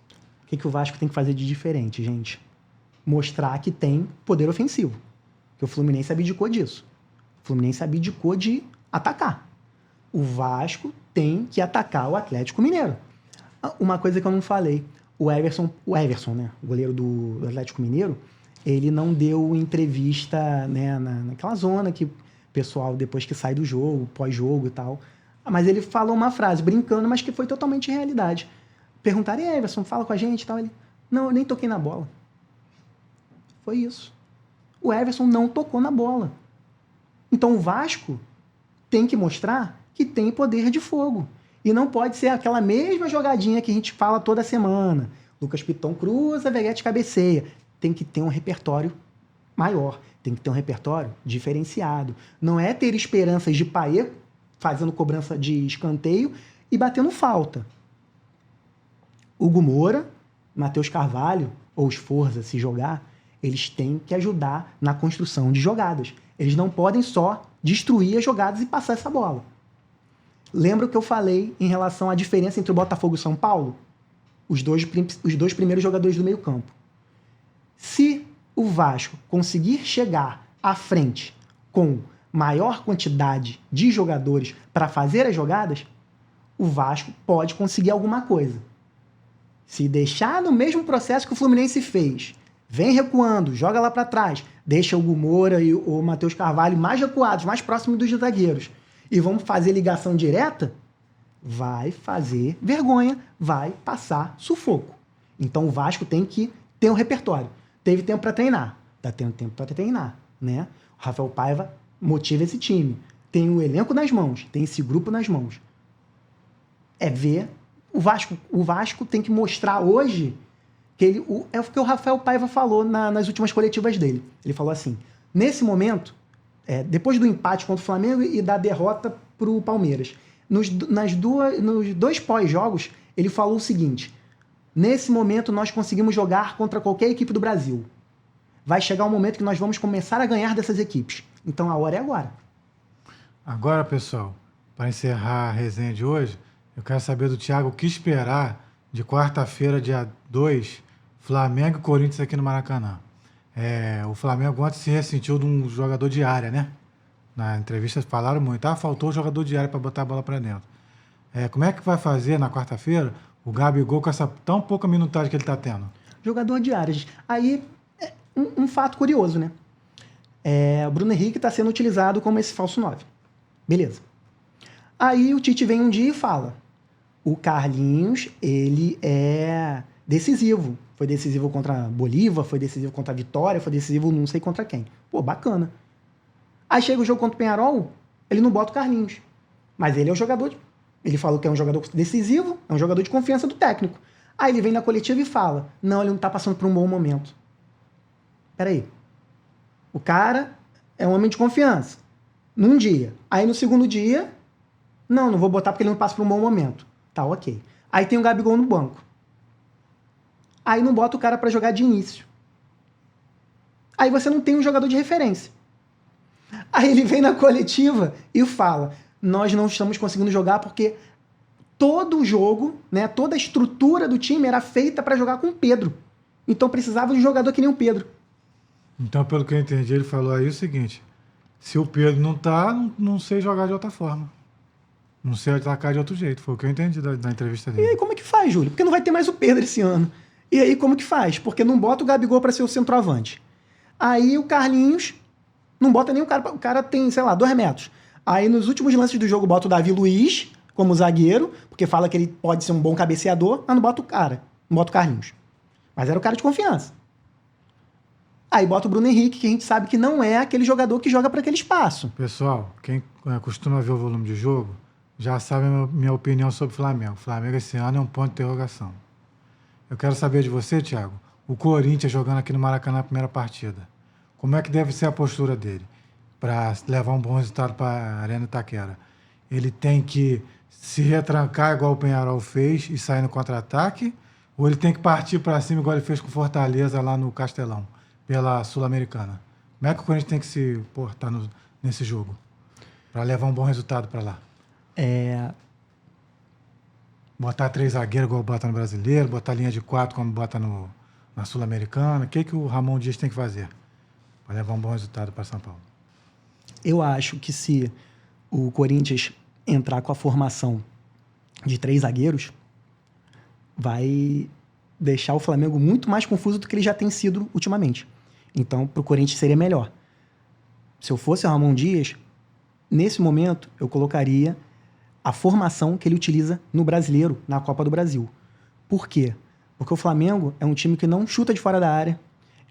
S2: O que o Vasco tem que fazer de diferente, gente? Mostrar que tem poder ofensivo. Que o Fluminense abdicou disso. O Fluminense abdicou de atacar. O Vasco tem que atacar o Atlético Mineiro. Uma coisa que eu não falei. O Everson, né? O goleiro do Atlético Mineiro, ele não deu entrevista, né, naquela zona que o pessoal, depois que sai do jogo, pós-jogo e tal. Mas ele falou uma frase, brincando, mas que foi totalmente realidade. Perguntaram, Everson, fala com a gente e tal. Ele, não, eu nem toquei na bola. Foi isso. O Everson não tocou na bola. Então o Vasco tem que mostrar que tem poder de fogo. E não pode ser aquela mesma jogadinha que a gente fala toda semana. Lucas Piton cruza, Veguete cabeceia. Tem que ter um repertório maior. Tem que ter um repertório diferenciado. Não é ter esperanças de Paê fazendo cobrança de escanteio e batendo falta. Hugo Moura, Matheus Carvalho, ou os Forza, se jogar, eles têm que ajudar na construção de jogadas. Eles não podem só destruir as jogadas e passar essa bola. Lembra o que eu falei em relação à diferença entre o Botafogo e o São Paulo? Os dois primeiros jogadores do meio campo. Se o Vasco conseguir chegar à frente com maior quantidade de jogadores para fazer as jogadas, o Vasco pode conseguir alguma coisa. Se deixar no mesmo processo que o Fluminense fez, vem recuando, joga lá para trás, deixa o Hugo Moura e o Matheus Carvalho mais recuados, mais próximos dos zagueiros, e vamos fazer ligação direta, vai fazer vergonha, vai passar sufoco. Então o Vasco tem que ter um repertório. Teve tempo para treinar, tá tendo tempo para treinar, né? O Rafael Paiva motiva esse time. Tem o elenco nas mãos, tem esse grupo nas mãos. É ver o Vasco tem que mostrar hoje que ele... É o que o Rafael Paiva falou nas últimas coletivas dele. Ele falou assim, nesse momento, depois do empate contra o Flamengo e da derrota para o Palmeiras, nos dois pós-jogos, ele falou o seguinte, nesse momento nós conseguimos jogar contra qualquer equipe do Brasil. Vai chegar um momento que nós vamos começar a ganhar dessas equipes. Então a hora é agora.
S1: Agora, pessoal, para encerrar a resenha de hoje, eu quero saber do Thiago o que esperar de quarta-feira, dia 2, Flamengo e Corinthians aqui no Maracanã. O Flamengo ontem se ressentiu de um jogador de área, né? Na entrevista falaram muito. Faltou o jogador de área para botar a bola para dentro. Como é que vai fazer na quarta-feira o Gabigol com essa tão pouca minutagem que ele está tendo?
S2: Jogador de áreas. Aí, um fato curioso, né? O Bruno Henrique está sendo utilizado como esse falso 9. Beleza. Aí o Tite vem um dia e fala, o Carlinhos, ele é decisivo. Foi decisivo contra a Bolívar, foi decisivo contra a Vitória, foi decisivo não sei contra quem. Pô, bacana. Aí chega o jogo contra o Peñarol, ele não bota o Carlinhos. Mas ele é um jogador... Ele falou que é um jogador decisivo, é um jogador de confiança do técnico. Aí ele vem na coletiva e fala, não, ele não tá passando por um bom momento. Peraí. O cara é um homem de confiança. Num dia. Aí no segundo dia, não vou botar porque ele não passa por um bom momento. Tá, ok. Aí tem o Gabigol no banco. Aí não bota o cara pra jogar de início. Aí você não tem um jogador de referência. Aí ele vem na coletiva e fala, nós não estamos conseguindo jogar porque todo o jogo, né, toda a estrutura do time era feita para jogar com o Pedro. Então precisava de um jogador que nem o Pedro.
S1: Então, pelo que eu entendi, ele falou aí o seguinte, se o Pedro não tá, não sei jogar de outra forma. Não sei atacar de outro jeito. Foi o que eu entendi da entrevista dele.
S2: E aí como é que faz, Júlio? Porque não vai ter mais o Pedro esse ano. E aí como que faz? Porque não bota o Gabigol para ser o centroavante. Aí o Carlinhos não bota nem o cara. O cara tem, sei lá, 2 metros. Aí nos últimos lances do jogo bota o Davi Luiz como zagueiro, porque fala que ele pode ser um bom cabeceador, mas não bota o cara. Não bota o Carlinhos. Mas era o cara de confiança. Aí bota o Bruno Henrique, que a gente sabe que não é aquele jogador que joga para aquele espaço.
S1: Pessoal, quem costuma ver o volume de jogo, já sabe a minha opinião sobre o Flamengo. O Flamengo esse ano é um ponto de interrogação. Eu quero saber de você, Thiago, o Corinthians jogando aqui no Maracanã na primeira partida. Como é que deve ser a postura dele para levar um bom resultado para a Arena Itaquera? Ele tem que se retrancar igual o Peñarol fez e sair no contra-ataque? Ou ele tem que partir para cima igual ele fez com Fortaleza lá no Castelão, pela Sul-Americana? Como é que o Corinthians tem que se portar nesse jogo para levar um bom resultado para lá? Botar 3 zagueiros igual bota no Brasileiro, botar linha de 4 como bota na Sul-Americana. O que o Ramon Dias tem que fazer para levar um bom resultado para São Paulo?
S2: Eu acho que se o Corinthians entrar com a formação de 3 zagueiros, vai deixar o Flamengo muito mais confuso do que ele já tem sido ultimamente. Então, para o Corinthians seria melhor. Se eu fosse o Ramon Dias, nesse momento, eu colocaria a formação que ele utiliza no Brasileiro, na Copa do Brasil. Por quê? Porque o Flamengo é um time que não chuta de fora da área,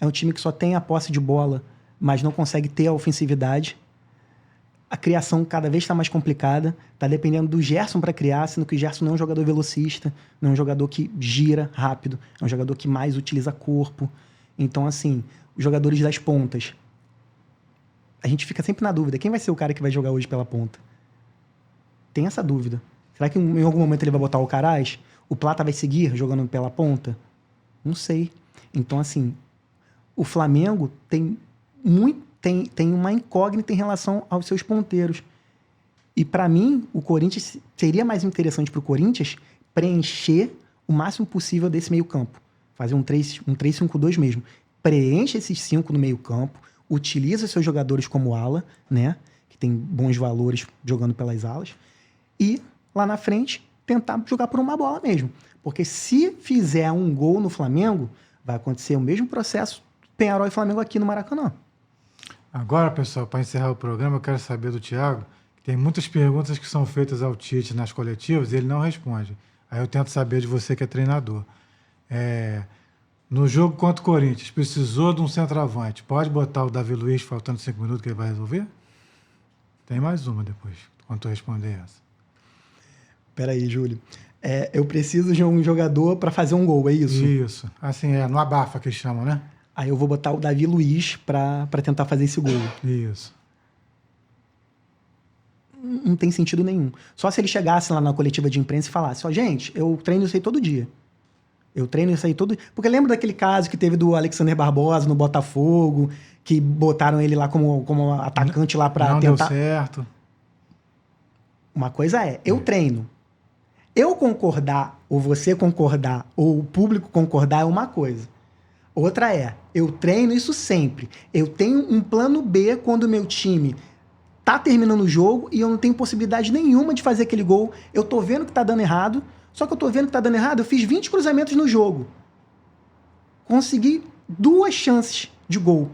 S2: é um time que só tem a posse de bola, mas não consegue ter a ofensividade. A criação cada vez está mais complicada, está dependendo do Gerson para criar, sendo que o Gerson não é um jogador velocista, não é um jogador que gira rápido, é um jogador que mais utiliza corpo. Então, assim, os jogadores das pontas, a gente fica sempre na dúvida, quem vai ser o cara que vai jogar hoje pela ponta? Tem essa dúvida. Será que em algum momento ele vai botar o Caraz? O Plata vai seguir jogando pela ponta? Não sei. Então, assim, o Flamengo tem uma incógnita em relação aos seus ponteiros. E, para mim, o Corinthians seria mais interessante para o Corinthians preencher o máximo possível desse meio-campo. Fazer um 3-5-2 mesmo. Preenche esses 5 no meio-campo, utiliza seus jogadores como ala, né? Que tem bons valores jogando pelas alas. E, lá na frente, tentar jogar por uma bola mesmo. Porque se fizer um gol no Flamengo, vai acontecer o mesmo processo Peñarol e Flamengo aqui no Maracanã.
S1: Agora, pessoal, para encerrar o programa, eu quero saber do Thiago, que tem muitas perguntas que são feitas ao Tite nas coletivas e ele não responde. Aí eu tento saber de você que é treinador. No jogo contra o Corinthians, precisou de um centroavante. Pode botar o Davi Luiz faltando 5 minutos que ele vai resolver? Tem mais uma depois, quando tu responder essa.
S2: Peraí, Júlio. Eu preciso de um jogador para fazer um gol, é isso?
S1: Isso. Assim, no abafa que eles chamam, né?
S2: Aí eu vou botar o Davi Luiz para tentar fazer esse gol.
S1: Isso.
S2: Não tem sentido nenhum. Só se ele chegasse lá na coletiva de imprensa e falasse, gente, eu treino isso aí todo dia. Porque lembra daquele caso que teve do Alexander Barbosa no Botafogo, que botaram ele lá como atacante lá para tentar...
S1: Não deu certo.
S2: Uma coisa eu treino. Eu concordar, ou você concordar, ou o público concordar é uma coisa. Outra eu treino isso sempre. Eu tenho um plano B quando o meu time tá terminando o jogo e eu não tenho possibilidade nenhuma de fazer aquele gol. Eu tô vendo que tá dando errado, só que eu tô vendo que tá dando errado, eu fiz 20 cruzamentos no jogo. Consegui 2 chances de gol.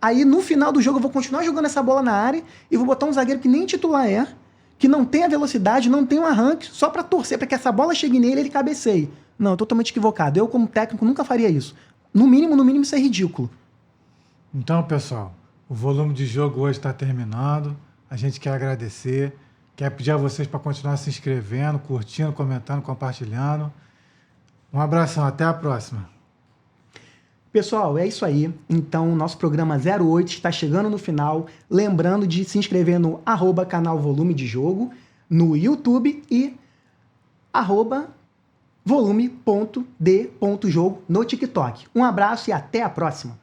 S2: Aí, no final do jogo, eu vou continuar jogando essa bola na área e vou botar um zagueiro que nem titular que não tem a velocidade, não tem um arranque, só para torcer para que essa bola chegue nele e ele cabeceie. Não, totalmente equivocado. Eu, como técnico, nunca faria isso. No mínimo, isso é ridículo.
S1: Então, pessoal, o volume de jogo hoje está terminando. A gente quer agradecer. Quer pedir a vocês para continuar se inscrevendo, curtindo, comentando, compartilhando. Um abração, até a próxima.
S2: Pessoal, é isso aí. Então, o nosso programa 08 está chegando no final. Lembrando de se inscrever no @canal Volume de Jogo, no YouTube e @volume.d.jogo no TikTok. Um abraço e até a próxima.